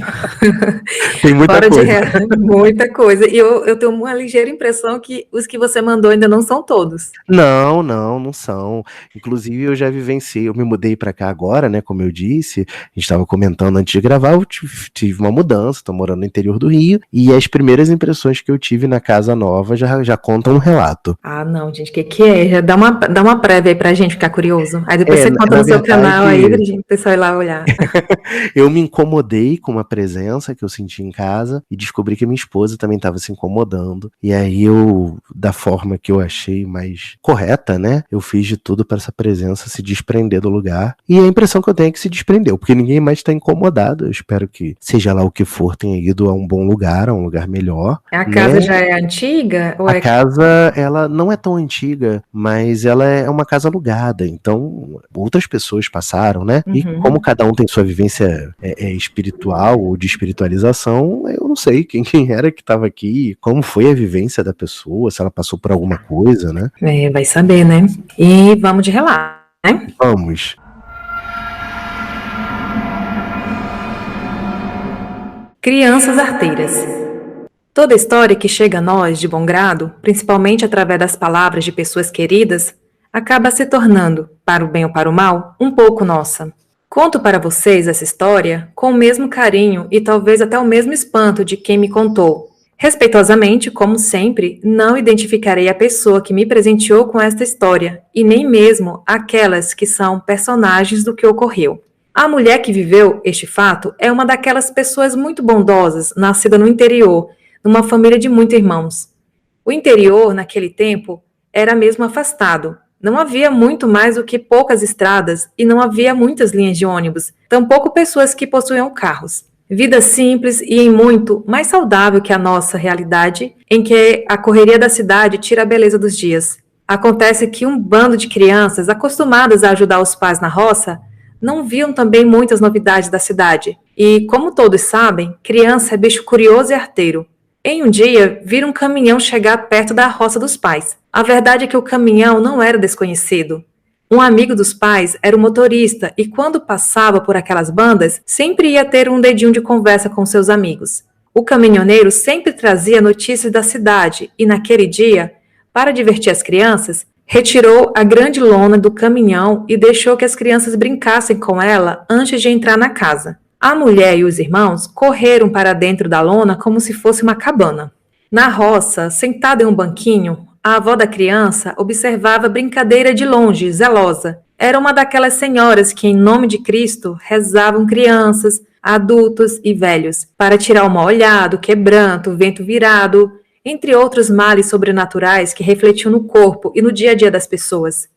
Tem muita Fora de coisa. muita coisa. E eu tenho uma ligeira impressão que os que você mandou ainda não são todos. Não são. Inclusive, eu já vivenciei, eu me mudei pra cá agora, né? Como eu disse, a gente estava comentando antes de gravar, eu tive uma mudança, tô morando no interior do Rio, e as primeiras impressões que eu tive na casa nova já contam um relato. Ah, não, gente, o que é? Já dá uma prévia aí pra gente ficar curioso. Aí depois você conta Na no seu canal aí pra verdade, gente, o pessoal ir lá olhar. eu me incomodei com uma presença que eu senti em casa e descobri que minha esposa também estava se incomodando. E aí da forma que eu achei mais correta, né? Eu fiz de tudo para essa presença se desprender do lugar. E a impressão que eu tenho é que se desprendeu, porque ninguém mais está incomodado. Eu espero que, seja lá o que for, tenha ido a um bom lugar, a um lugar melhor. A Né? casa já é antiga? Ou A casa, ela não é tão antiga, mas ela é uma casa alugada, então outras pessoas passaram, né? E como cada um tem sua vivência espiritual ou de espiritualização, eu não sei quem era que estava aqui, como foi a vivência da pessoa, se ela passou por alguma coisa, né? vai saber, né? E vamos de relato, né? Vamos. Crianças arteiras. Toda história que chega a nós de bom grado, principalmente através das palavras de pessoas queridas, acaba se tornando, para o bem ou para o mal, um pouco nossa. Conto para vocês essa história com o mesmo carinho e talvez até o mesmo espanto de quem me contou. Respeitosamente, como sempre, não identificarei a pessoa que me presenteou com esta história e nem mesmo aquelas que são personagens do que ocorreu. A mulher que viveu este fato é uma daquelas pessoas muito bondosas, nascida no interior, numa família de muitos irmãos. O interior, naquele tempo, era mesmo afastado. Não havia muito mais do que poucas estradas e não havia muitas linhas de ônibus, tampouco pessoas que possuíam carros. Vida simples e em muito mais saudável que a nossa realidade, em que a correria da cidade tira a beleza dos dias. Acontece que um bando de crianças acostumadas a ajudar os pais na roça não viam também muitas novidades da cidade. E, como todos sabem, criança é bicho curioso e arteiro. Em um dia, viram um caminhão chegar perto da roça dos pais. A verdade é que o caminhão não era desconhecido. Um amigo dos pais era o motorista e quando passava por aquelas bandas, sempre ia ter um dedinho de conversa com seus amigos. O caminhoneiro sempre trazia notícias da cidade e naquele dia, para divertir as crianças, retirou a grande lona do caminhão e deixou que as crianças brincassem com ela antes de entrar na casa. A mulher e os irmãos correram para dentro da lona como se fosse uma cabana. Na roça, sentada em um banquinho, a avó da criança observava a brincadeira de longe, zelosa. Era uma daquelas senhoras que, em nome de Cristo, rezavam crianças, adultos e velhos, para tirar o mal olhado, quebranto, vento virado, entre outros males sobrenaturais que refletiam no corpo e no dia a dia das pessoas.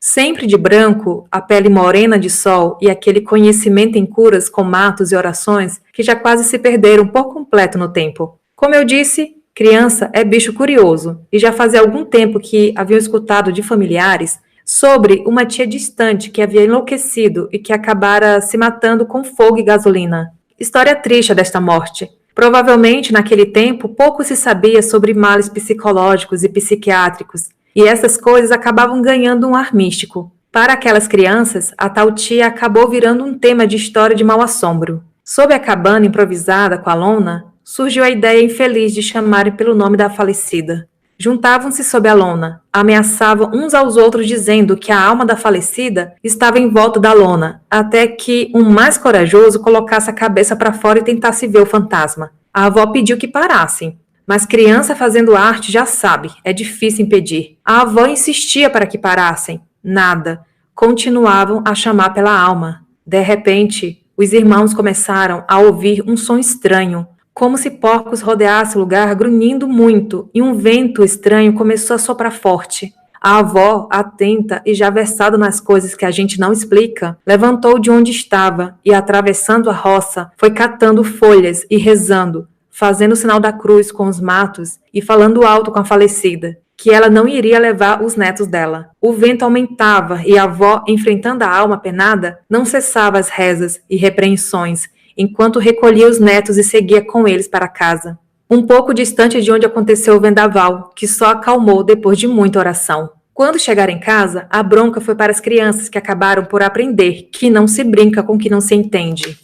Sempre de branco, a pele morena de sol e aquele conhecimento em curas com matos e orações que já quase se perderam por completo no tempo. Como eu disse, criança é bicho curioso e já fazia algum tempo que haviam escutado de familiares sobre uma tia distante que havia enlouquecido e que acabara se matando com fogo e gasolina. História triste desta morte. Provavelmente, naquele tempo, pouco se sabia sobre males psicológicos e psiquiátricos, e essas coisas acabavam ganhando um ar místico. Para aquelas crianças, a tal tia acabou virando um tema de história de mau assombro. Sob a cabana improvisada com a lona, surgiu a ideia infeliz de chamarem pelo nome da falecida. Juntavam-se sob a lona, ameaçavam uns aos outros dizendo que a alma da falecida estava em volta da lona, até que um mais corajoso colocasse a cabeça para fora e tentasse ver o fantasma. A avó pediu que parassem, mas criança fazendo arte já sabe, é difícil impedir. A avó insistia para que parassem. Nada. Continuavam a chamar pela alma. De repente, os irmãos começaram a ouvir um som estranho, como se porcos rodeassem o lugar grunhindo muito, e um vento estranho começou a soprar forte. A avó, atenta e já versada nas coisas que a gente não explica, levantou de onde estava e, atravessando a roça, foi catando folhas e rezando, fazendo o sinal da cruz com os matos e falando alto com a falecida, que ela não iria levar os netos dela. O vento aumentava e a avó, enfrentando a alma penada, não cessava as rezas e repreensões, enquanto recolhia os netos e seguia com eles para casa. Um pouco distante de onde aconteceu o vendaval, que só acalmou depois de muita oração. Quando chegaram em casa, a bronca foi para as crianças que acabaram por aprender que não se brinca com o que não se entende.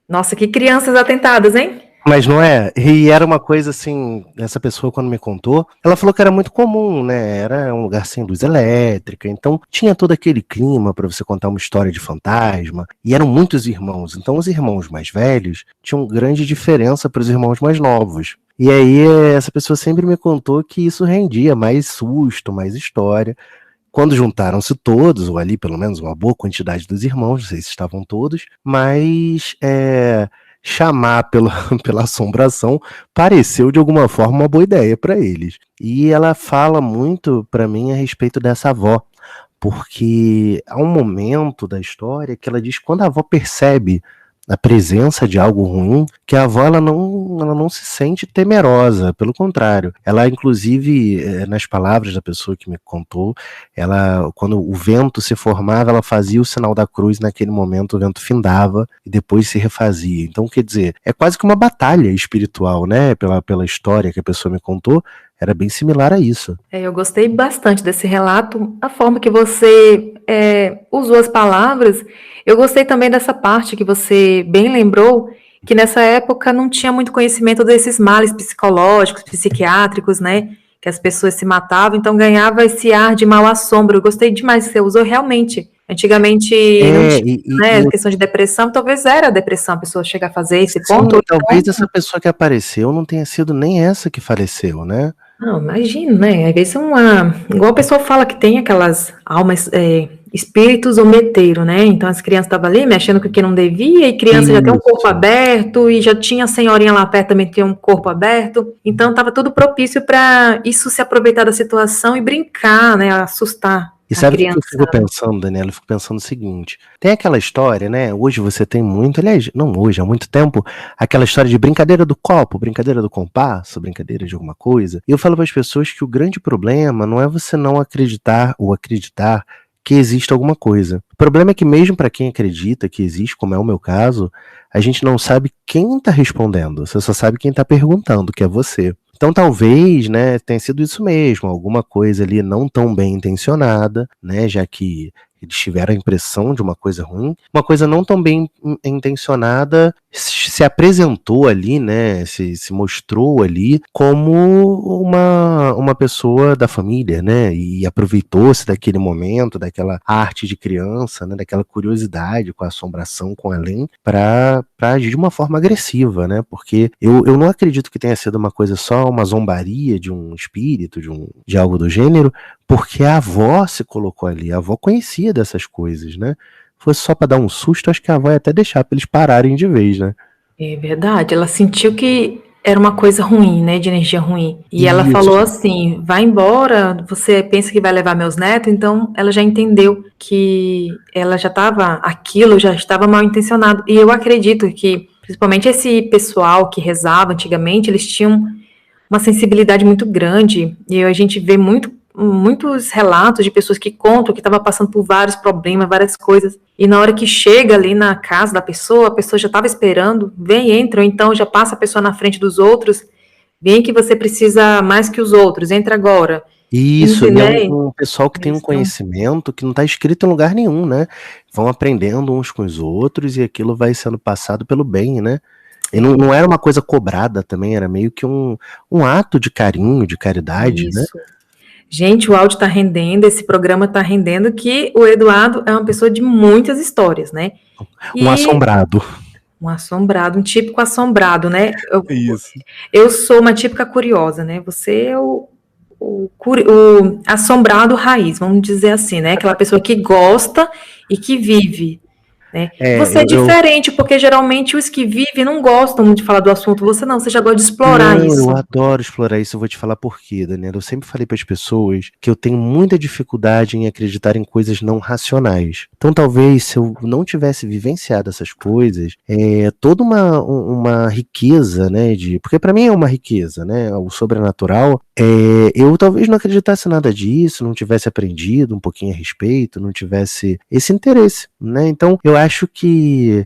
Nossa, que crianças atentadas, hein? Mas não é? E era uma coisa assim, essa pessoa quando me contou, ela falou que era muito comum, né? Era um lugar sem luz elétrica, então tinha todo aquele clima para você contar uma história de fantasma. E eram muitos irmãos, então os irmãos mais velhos tinham grande diferença para os irmãos mais novos. E aí essa pessoa sempre me contou que isso rendia mais susto, mais história. Quando juntaram-se todos, ou ali pelo menos uma boa quantidade dos irmãos, não sei se estavam todos, mas chamar pela assombração pareceu de alguma forma uma boa ideia para eles. E ela fala muito para mim a respeito dessa avó, porque há um momento da história que ela diz que quando a avó percebe a presença de algo ruim, que a avó ela não se sente temerosa, pelo contrário. Ela, inclusive, nas palavras da pessoa que me contou, ela, quando o vento se formava, ela fazia o sinal da cruz, naquele momento o vento findava e depois se refazia. Então, quer dizer, é quase que uma batalha espiritual, né? Pela história que a pessoa me contou, era bem similar a isso. Eu gostei bastante desse relato, a forma que você usou as palavras. Eu gostei também dessa parte que você bem lembrou, que nessa época não tinha muito conhecimento desses males psicológicos, psiquiátricos, né? Que as pessoas se matavam, então ganhava esse ar de mau assombro. Eu gostei demais que você usou realmente. Antigamente não É, tinha, né, questão de depressão, talvez era depressão a pessoa chegar a fazer esse sim, ponto. talvez essa pessoa que apareceu não tenha sido nem essa que faleceu, né? Não, imagino, né? Às vezes igual a pessoa fala que tem aquelas almas, espíritos ometeiro, né? Então as crianças estavam ali mexendo com o que não devia, e criança já tem um corpo Isso. aberto, e já tinha a senhorinha lá perto também que tinha um corpo aberto. Então estava tudo propício para isso se aproveitar da situação e brincar, né? Assustar E a sabe o que eu fico criançada. pensando, Daniela? Eu fico pensando o seguinte: tem aquela história, né? Hoje você tem muito, aliás, não hoje, há muito tempo, aquela história de brincadeira do copo, brincadeira do compasso, brincadeira de alguma coisa. E eu falo para as pessoas que o grande problema não é você não acreditar ou acreditar que existe alguma coisa. O problema é que mesmo para quem acredita que existe, como é o meu caso, a gente não sabe quem está respondendo. Você só sabe quem está perguntando, que é você. Então talvez, né, tenha sido isso mesmo, alguma coisa ali não tão bem intencionada, né, já que eles tiveram a impressão de uma coisa ruim, uma coisa não tão bem intencionada se apresentou ali, né, se mostrou ali como uma pessoa da família, né, e aproveitou-se daquele momento, daquela arte de criança, né, daquela curiosidade com a assombração, com o além, para agir de uma forma agressiva, né, porque eu não acredito que tenha sido uma coisa só uma zombaria de um espírito, de algo do gênero, porque a avó se colocou ali, a avó conhecia dessas coisas, né? Fosse só para dar um susto, acho que a avó ia até deixar para eles pararem de vez, né? É verdade, ela sentiu que era uma coisa ruim, né, de energia ruim. E ela falou Isso. assim: vai embora, você pensa que vai levar meus netos? Então ela já entendeu que ela já estava, aquilo já estava mal intencionado. E eu acredito que, principalmente esse pessoal que rezava antigamente, eles tinham uma sensibilidade muito grande, e a gente vê muitos relatos de pessoas que contam que estava passando por vários problemas, várias coisas, e na hora que chega ali na casa da pessoa, a pessoa já estava esperando, vem, entra, ou então já passa a pessoa na frente dos outros, vem que você precisa mais que os outros, entra agora. Isso, e é Né? um pessoal que tem um Eles tão- conhecimento que não está escrito em lugar nenhum, né? Vão aprendendo uns com os outros e aquilo vai sendo passado pelo bem, né? E não era uma coisa cobrada também, era meio que um ato de carinho, de caridade, né? Isso. Gente, o áudio está rendendo, esse programa está rendendo, que o Eduardo é uma pessoa de muitas histórias, né? Um E assombrado. um assombrado, um típico assombrado, né? Isso. Eu sou uma típica curiosa, né? Você é o assombrado raiz, vamos dizer assim, né? Aquela pessoa que gosta e que vive, né? É, Você é diferente, porque geralmente os que vivem não gostam muito de falar do assunto. Você não, você já gosta de explorar Não, isso. eu adoro explorar isso, eu vou te falar por quê, Daniela. Eu sempre falei para as pessoas que eu tenho muita dificuldade em acreditar em coisas não racionais. Então, talvez, se eu não tivesse vivenciado essas coisas, toda uma riqueza, né, porque para mim é uma riqueza, né, o sobrenatural, eu talvez não acreditasse nada disso, não tivesse aprendido um pouquinho a respeito, não tivesse esse interesse, né. Então, eu acho que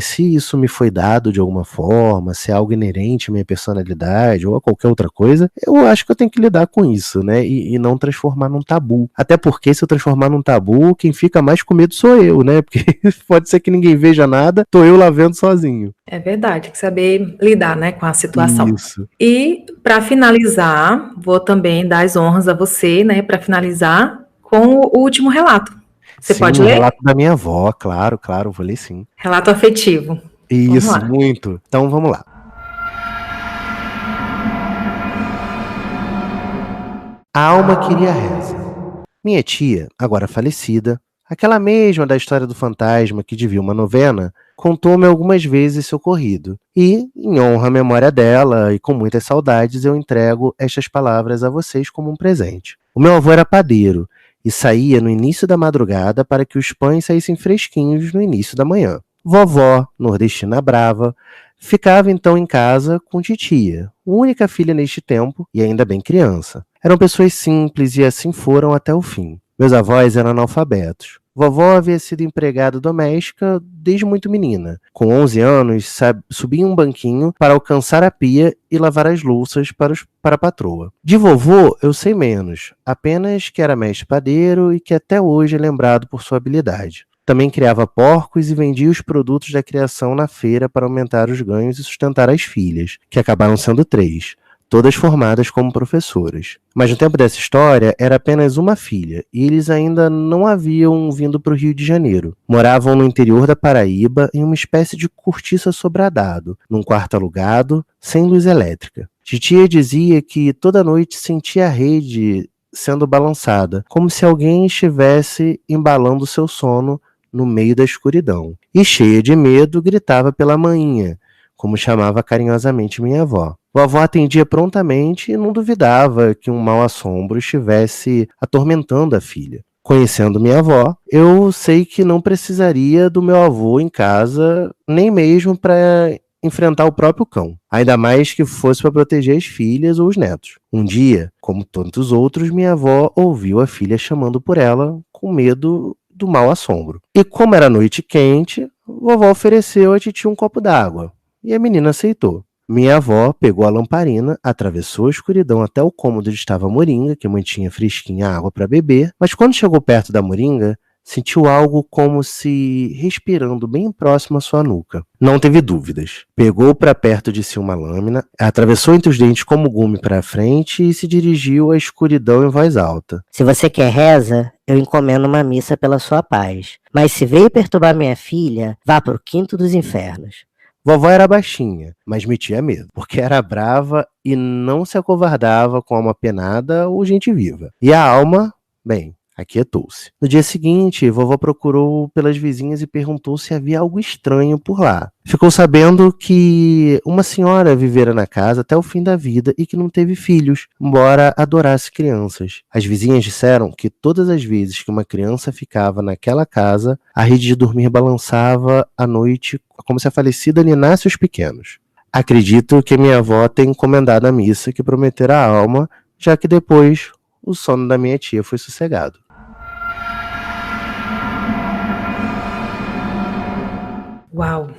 se isso me foi dado de alguma forma, se é algo inerente à minha personalidade ou a qualquer outra coisa, eu acho que eu tenho que lidar com isso, né? E não transformar num tabu. Até porque se eu transformar num tabu, quem fica mais com medo sou eu, né? Porque pode ser que ninguém veja nada, tô eu lá vendo sozinho. É verdade, tem que saber lidar, né, com a situação. Isso. E para finalizar, vou também dar as honras a você, né, para finalizar com o último relato. Você Sim, pode um ler? relato da minha avó, claro, vou ler sim. Relato afetivo. Vamos Isso, lá. muito. Então vamos lá. A alma queria reza. Minha tia, agora falecida, aquela mesma da história do fantasma que devia uma novena, contou-me algumas vezes esse ocorrido. E, em honra à memória dela e com muitas saudades, eu entrego estas palavras a vocês como um presente. O meu avô era padeiro e saía no início da madrugada para que os pães saíssem fresquinhos no início da manhã. Vovó, nordestina brava, ficava então em casa com titia, única filha neste tempo e ainda bem criança. Eram pessoas simples e assim foram até o fim. Meus avós eram analfabetos. Vovó havia sido empregada doméstica desde muito menina. Com 11 anos, subia em um banquinho para alcançar a pia e lavar as louças para a patroa. De vovô, eu sei menos, apenas que era mestre padeiro e que até hoje é lembrado por sua habilidade. Também criava porcos e vendia os produtos da criação na feira para aumentar os ganhos e sustentar as filhas, que acabaram sendo 3. Todas formadas como professoras. Mas no tempo dessa história, era apenas uma filha, e eles ainda não haviam vindo para o Rio de Janeiro. Moravam no interior da Paraíba, em uma espécie de cortiça sobradado, num quarto alugado, sem luz elétrica. Titia dizia que toda noite sentia a rede sendo balançada, como se alguém estivesse embalando seu sono no meio da escuridão. E cheia de medo, gritava pela manhinha, como chamava carinhosamente minha avó. Vovó atendia prontamente e não duvidava que um mau assombro estivesse atormentando a filha. Conhecendo minha avó, eu sei que não precisaria do meu avô em casa, nem mesmo para enfrentar o próprio cão. Ainda mais que fosse para proteger as filhas ou os netos. Um dia, como tantos outros, minha avó ouviu a filha chamando por ela, com medo do mau assombro. E como era noite quente, vovó ofereceu a titia um copo d'água. E a menina aceitou. Minha avó pegou a lamparina, atravessou a escuridão até o cômodo onde estava a moringa, que mantinha fresquinha a água para beber, mas quando chegou perto da moringa, sentiu algo como se respirando bem próximo à sua nuca. Não teve dúvidas. Pegou para perto de si uma lâmina, atravessou entre os dentes como gume para a frente e se dirigiu à escuridão em voz alta. Se você quer reza, eu encomendo uma missa pela sua paz. Mas se veio perturbar minha filha, vá para o quinto dos infernos. Vovó era baixinha, mas metia medo, porque era brava e não se acovardava com alma penada ou gente viva. E a alma, bem, aquietou-se. No dia seguinte, vovó procurou pelas vizinhas e perguntou se havia algo estranho por lá. Ficou sabendo que uma senhora vivera na casa até o fim da vida e que não teve filhos, embora adorasse crianças. As vizinhas disseram que todas as vezes que uma criança ficava naquela casa, a rede de dormir balançava à noite como se a falecida ninasse os pequenos. Acredito que minha avó tenha encomendado a missa que prometera a alma, já que depois o sono da minha tia foi sossegado. Uau!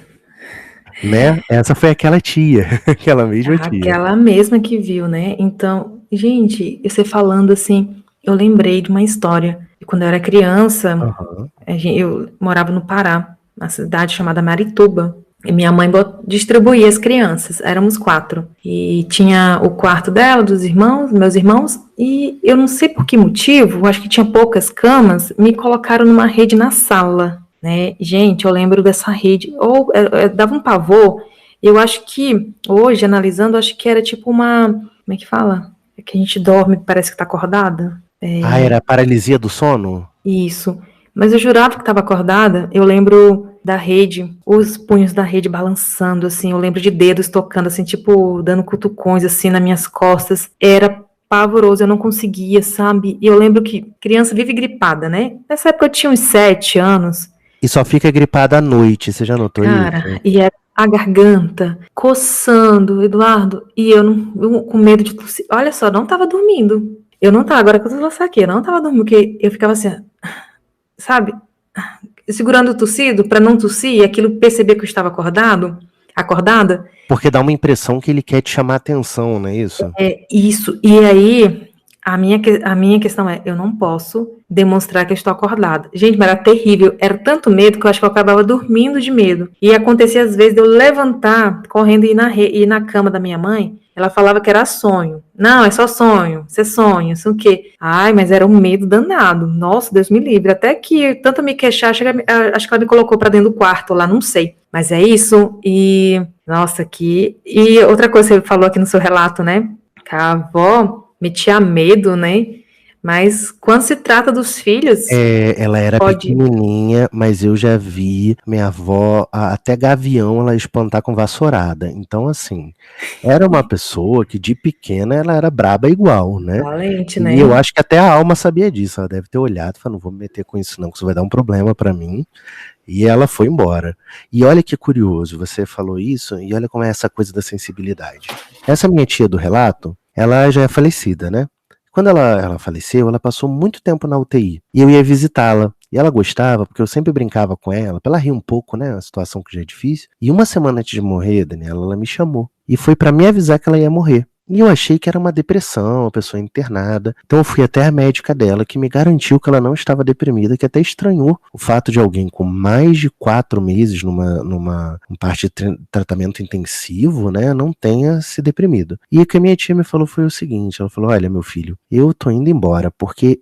Né? Essa foi aquela tia, aquela mesma tia. Aquela mesma que viu, né? Então, gente, você falando assim, eu lembrei de uma história. Quando eu era criança, eu morava no Pará, uma cidade chamada Marituba. E minha mãe distribuía as crianças, éramos 4. E tinha o quarto dela, dos irmãos, meus irmãos, e eu não sei por que motivo, acho que tinha poucas camas, me colocaram numa rede na sala, né? Gente, eu lembro dessa rede, dava um pavor, eu acho que, hoje, analisando, acho que era tipo uma, como é que fala? É que a gente dorme, parece que tá acordada. Era a paralisia do sono? Isso. Mas eu jurava que estava acordada. Eu lembro da rede, os punhos da rede balançando, assim. Eu lembro de dedos tocando, assim, tipo, dando cutucões, assim, nas minhas costas. Era pavoroso, eu não conseguia, sabe? E eu lembro que criança vive gripada, né? Nessa época eu tinha uns 7 anos. E só fica gripada à noite, você já notou isso? Cara, e era a garganta coçando, Eduardo. E eu com medo de tossir. Olha só, não tava dormindo. Eu não tava, agora que eu tô aqui, eu não tava dormindo, porque eu ficava assim, sabe, segurando o tossido para não tossir e aquilo perceber que eu estava acordada. Porque dá uma impressão que ele quer te chamar a atenção, não é isso? É isso. E aí, a minha questão é, eu não posso demonstrar que eu estou acordada. Gente, mas era terrível. Era tanto medo que eu acho que eu acabava dormindo de medo. E acontecia às vezes de eu levantar, correndo e ir na cama da minha mãe. Ela falava que era sonho. Não, é só sonho. Você sonha, isso o quê? Ai, mas era um medo danado. Nossa, Deus me livre. Até que tanto me queixar, acho que ela me colocou pra dentro do quarto lá, não sei. Mas é isso. E, nossa, aqui. E outra coisa que você falou aqui no seu relato, né? Que a avó metia medo, né? Mas quando se trata dos filhos... ela era pequenininha, mas eu já vi minha avó, até gavião, ela espantar com vassourada. Então, assim, era uma pessoa que de pequena ela era braba igual, né? Valente, né? E eu acho que até a alma sabia disso. Ela deve ter olhado e falado, não vou me meter com isso não, que isso vai dar um problema pra mim. E ela foi embora. E olha que curioso, você falou isso, e olha como é essa coisa da sensibilidade. Essa minha tia do relato, ela já é falecida, né? Quando ela faleceu, ela passou muito tempo na UTI. E eu ia visitá-la. E ela gostava, porque eu sempre brincava com ela, pra ela rir um pouco, né? A situação que já é difícil. E uma semana antes de morrer, Daniela, ela me chamou. E foi pra me avisar que ela ia morrer. E eu achei que era uma depressão, uma pessoa internada. Então eu fui até a médica dela, que me garantiu que ela não estava deprimida, que até estranhou o fato de alguém com mais de 4 meses numa parte de tratamento intensivo, né, não tenha se deprimido. E o que a minha tia me falou foi o seguinte, ela falou, olha, meu filho, eu tô indo embora, porque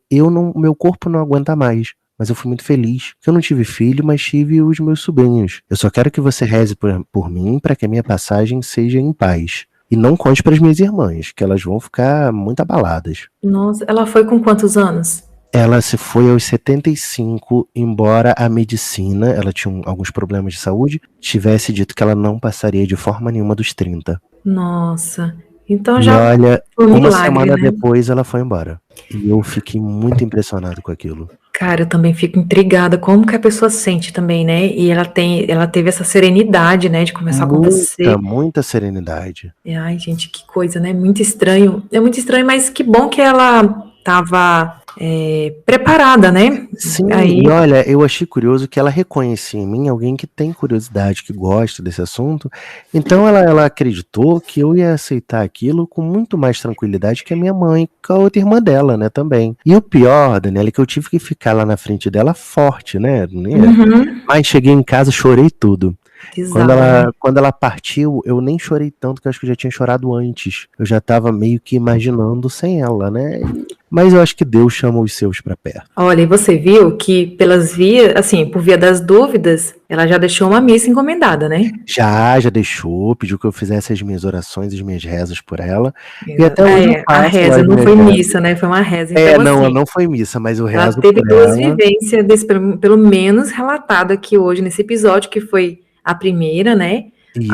meu corpo não aguenta mais. Mas eu fui muito feliz, porque eu não tive filho, mas tive os meus sobrinhos. Eu só quero que você reze por mim, para que a minha passagem seja em paz. E não conte para as minhas irmãs, que elas vão ficar muito abaladas. Nossa, ela foi com quantos anos? Ela se foi aos 75, embora a medicina, ela tinha alguns problemas de saúde, tivesse dito que ela não passaria de forma nenhuma dos 30. Nossa, então E já olha, foi um uma milagre, semana né? depois ela foi embora. E eu fiquei muito impressionado com aquilo. Cara, eu também fico intrigada como que a pessoa sente também, né? E ela teve essa serenidade, né, de conversar com você. Muita serenidade. Ai, gente, que coisa, né? Muito estranho. É muito estranho, mas que bom que ela estava preparada, né? Sim, Aí, e olha, eu achei curioso que ela reconhecia em mim alguém que tem curiosidade, que gosta desse assunto. Então ela acreditou que eu ia aceitar aquilo com muito mais tranquilidade que a minha mãe, com a outra irmã dela, né, também. E o pior, Daniela, é que eu tive que ficar lá na frente dela forte, né? Mas cheguei em casa, chorei tudo. bizarro, né? Quando ela partiu, eu nem chorei tanto, que eu acho que eu já tinha chorado antes. Eu já tava meio que imaginando sem ela, né? Mas eu acho que Deus chama os seus pra perto. Olha, e você viu que pelas vias, assim, por via das dúvidas, ela já deixou uma missa encomendada, né? Já deixou, pediu que eu fizesse as minhas orações, as minhas rezas por ela. E até hoje eu A faço reza as não minhas foi rezas. missa, né? Foi uma reza. Então, Não, assim, não foi missa, mas eu ela rezo teve por duas ela. vivências, pelo menos relatado aqui hoje nesse episódio, que foi a primeira, né? Isso,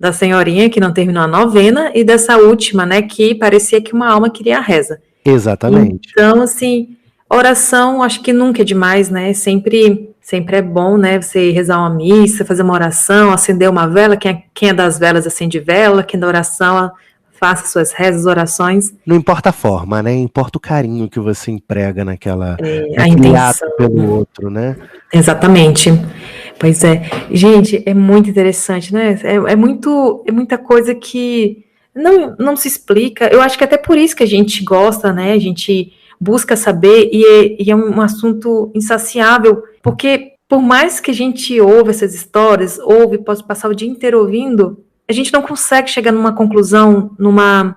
Da senhorinha que não terminou a novena, e dessa última, né? Que parecia que uma alma queria a reza. exatamente. Então, assim, oração acho que nunca é demais, né? Sempre é bom, né? Você rezar uma missa, fazer uma oração, acender uma vela. Quem é das velas acende vela, quem é da oração faça suas rezas, orações. Não importa a forma, né? Importa o carinho que você emprega A naquele intenção. ato pelo outro, né? Exatamente. Pois é. Gente, é muito interessante, né? É muita coisa que não se explica. Eu acho que até por isso que a gente gosta, né? A gente busca saber e é um assunto insaciável, porque por mais que a gente ouve essas histórias, pode passar o dia inteiro ouvindo, a gente não consegue chegar numa conclusão, numa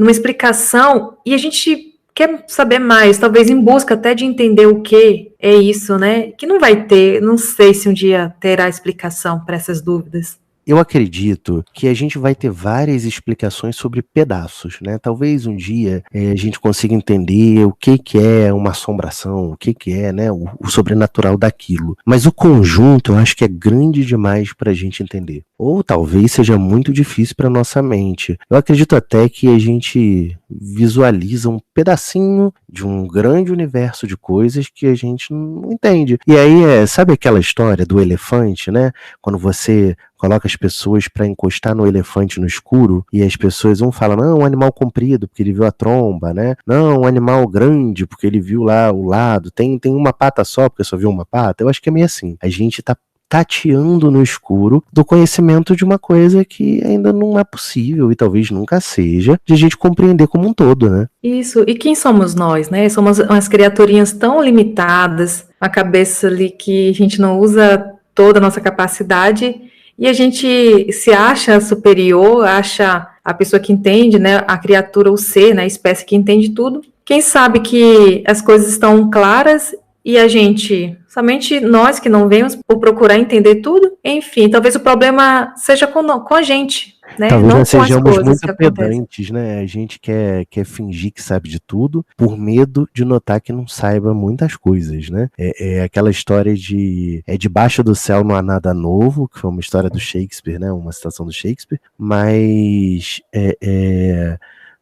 explicação, e a gente quer saber mais, talvez em busca até de entender o que é isso, né? Que não vai ter, não sei se um dia terá explicação para essas dúvidas. Eu acredito que a gente vai ter várias explicações sobre pedaços, né? Talvez um dia a gente consiga entender o que é uma assombração, o que é, né, o sobrenatural daquilo. Mas o conjunto eu acho que é grande demais para a gente entender. Ou talvez seja muito difícil para nossa mente. Eu acredito até que a gente visualiza um pedacinho de um grande universo de coisas que a gente não entende. E aí, sabe aquela história do elefante, né? Quando você coloca as pessoas para encostar no elefante no escuro e as pessoas falam, não, um animal comprido porque ele viu a tromba, né? Não, um animal grande porque ele viu lá o lado. Tem uma pata só porque só viu uma pata. Eu acho que é meio assim. A gente tá tateando no escuro do conhecimento de uma coisa que ainda não é possível e talvez nunca seja de a gente compreender como um todo, né? Isso, e quem somos nós, né? Somos umas criaturinhas tão limitadas, a cabeça ali que a gente não usa toda a nossa capacidade e a gente se acha superior, acha a pessoa que entende, né? A criatura, o ser, né? A espécie que entende tudo. Quem sabe que as coisas estão claras e a gente, somente nós que não vemos por procurar entender tudo, enfim, talvez o problema seja com a gente, né? Talvez Não nós com as sejamos coisas muito que acontecem. pedantes, né? A gente quer fingir que sabe de tudo por medo de notar que não saiba muitas coisas, né? É aquela história de debaixo do céu não há nada novo, que foi uma história do Shakespeare, né? Uma citação do Shakespeare, mas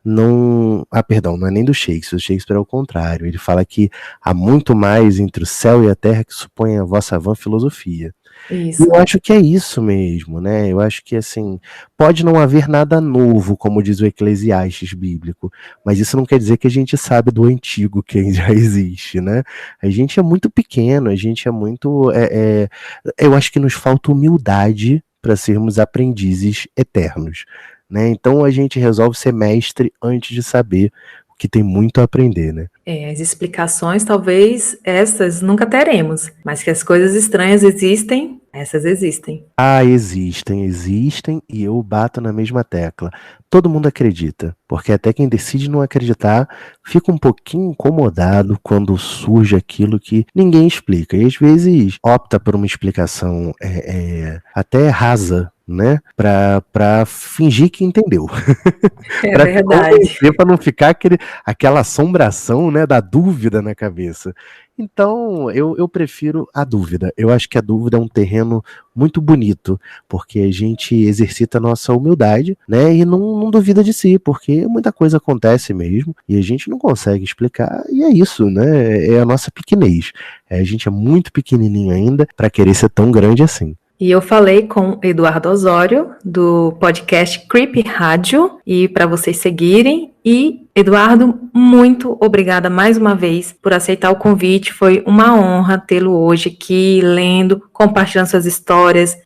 não... perdão, não é nem do Shakespeare, o Shakespeare é o contrário. Ele fala que há muito mais entre o céu e a terra que supõe a vossa vã filosofia. E Isso. eu acho que é isso mesmo, né? Eu acho que, assim, pode não haver nada novo, como diz o Eclesiastes bíblico, mas isso não quer dizer que a gente sabe do antigo que já existe, né? A gente é muito pequeno, a gente é muito... eu acho que nos falta humildade para sermos aprendizes eternos, né? Então a gente resolve ser mestre antes de saber, o que tem muito a aprender, né? As explicações, talvez, essas nunca teremos, mas que as coisas estranhas existem, essas existem. Existem, e eu bato na mesma tecla. Todo mundo acredita, porque até quem decide não acreditar fica um pouquinho incomodado quando surge aquilo que ninguém explica. E às vezes opta por uma explicação até rasa, né? Pra fingir que entendeu. É Pra se verdade. convencer, pra não ficar aquela assombração, né, da dúvida na cabeça. Então, eu prefiro a dúvida. Eu acho que a dúvida é um terreno muito bonito, porque a gente exercita a nossa humildade, né, e não duvida de si, porque muita coisa acontece mesmo, e a gente não consegue explicar, e é isso, né, é a nossa pequenez. A gente é muito pequenininho ainda para querer ser tão grande assim. E eu falei com Eduardo Osório, do podcast Creepy Rádio, e para vocês seguirem. E, Eduardo, muito obrigada mais uma vez por aceitar o convite. Foi uma honra tê-lo hoje aqui, lendo, compartilhando suas histórias,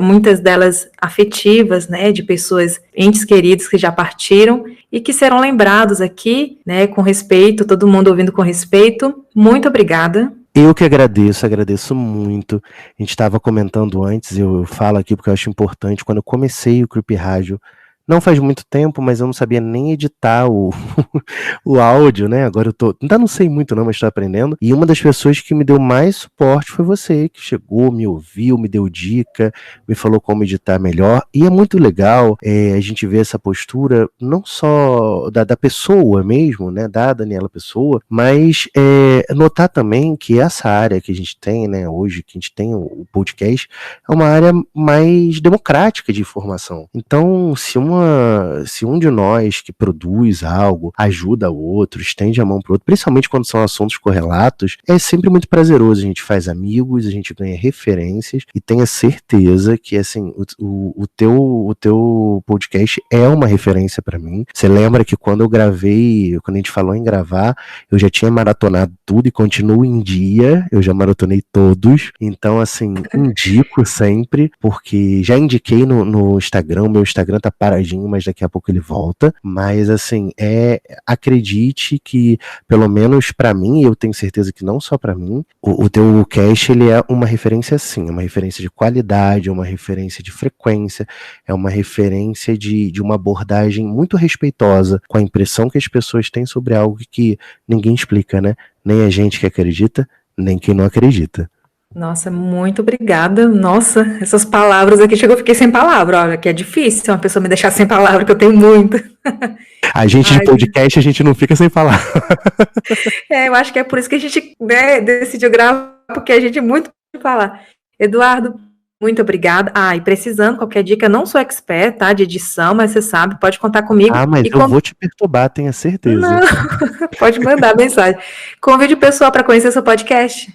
muitas delas afetivas, né, de pessoas, entes queridos que já partiram e que serão lembrados aqui, né, com respeito, todo mundo ouvindo com respeito. Muito obrigada. Eu que agradeço muito. A gente estava comentando antes, eu falo aqui porque eu acho importante, quando eu comecei o Creepy Rádio, não faz muito tempo, mas eu não sabia nem editar o áudio, né? Agora ainda não sei muito não, mas estou aprendendo. E uma das pessoas que me deu mais suporte foi você, que chegou, me ouviu, me deu dica, me falou como editar melhor. E é muito legal a gente ver essa postura, não só da pessoa mesmo, né? Da Daniela Pessoa, mas notar também que essa área que a gente tem, né? Hoje, que a gente tem o podcast, é uma área mais democrática de informação. Então, se um de nós que produz algo ajuda o outro, estende a mão pro outro, principalmente quando são assuntos correlatos, é sempre muito prazeroso. A gente faz amigos, a gente ganha referências e tenha certeza que, assim, o teu podcast é uma referência pra mim. Você lembra que quando a gente falou em gravar, eu já tinha maratonado tudo e continuo em dia, eu já maratonei todos. Então, assim, indico sempre, porque já indiquei no Instagram, meu Instagram tá paradinho, mas daqui a pouco ele volta. Mas, assim, acredite que, pelo menos pra mim, e eu tenho certeza que não só pra mim, o teu cast, ele é uma referência, sim, é uma referência de qualidade, é uma referência de frequência, é uma referência de uma abordagem muito respeitosa com a impressão que as pessoas têm sobre algo que ninguém explica, né? Nem a gente que acredita, nem quem não acredita. Nossa, muito obrigada. Nossa, essas palavras aqui, eu fiquei sem palavra. Olha, que é difícil uma pessoa me deixar sem palavra, que eu tenho muito. A gente de podcast, a gente não fica sem falar. Eu acho que é por isso que a gente, né, decidiu gravar, porque a gente muito pode falar. Eduardo, muito obrigada. E precisando, qualquer dica, eu não sou expert, tá, de edição, mas você sabe, pode contar comigo. Mas eu vou te perturbar, tenha certeza. Não, pode mandar mensagem. Convide o pessoal para conhecer seu podcast.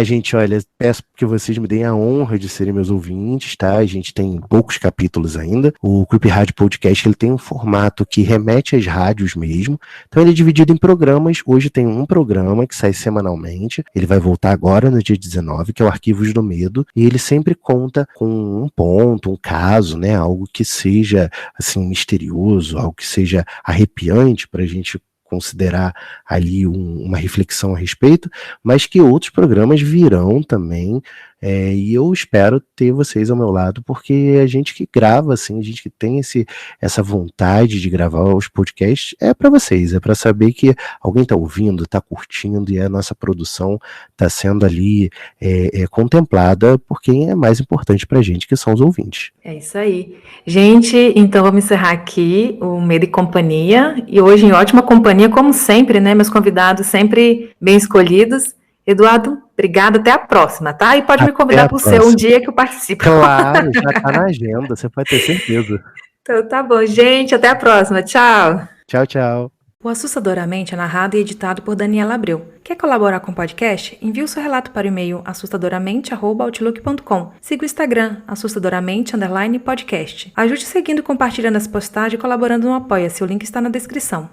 Gente, olha, peço que vocês me deem a honra de serem meus ouvintes, tá? A gente tem poucos capítulos ainda. O Creepy Rádio Podcast, ele tem um formato que remete às rádios mesmo. Então ele é dividido em programas. Hoje tem um programa que sai semanalmente. Ele vai voltar agora no dia 19, que é o Arquivos do Medo. E ele sempre conta com um ponto, um caso, né? Algo que seja, assim, misterioso, algo que seja arrepiante pra gente considerar ali uma reflexão a respeito, mas que outros programas virão também, e eu espero ter vocês ao meu lado, porque a gente que grava, assim, a gente que tem essa vontade de gravar os podcasts, é para vocês, é para saber que alguém tá ouvindo, tá curtindo, e a nossa produção tá sendo ali contemplada por quem é mais importante pra gente, que são os ouvintes. É isso aí. Gente, então vamos encerrar aqui o Medo e Companhia, e hoje em ótima companhia, como sempre, né, meus convidados sempre bem escolhidos. Eduardo, obrigada, até a próxima, tá? E pode me convidar para o seu um dia que eu participo. Claro, já tá na agenda, você pode ter certeza. Então tá bom, gente, até a próxima, tchau! Tchau, tchau. O Assustadoramente é narrado e editado por Daniela Abreu. Quer colaborar com o podcast? Envie o seu relato para o e-mail assustadoramente@outlook.com. Siga o Instagram, assustadoramente_podcast. Ajude seguindo, compartilhando as postagens e colaborando no Apoia-se. O link está na descrição.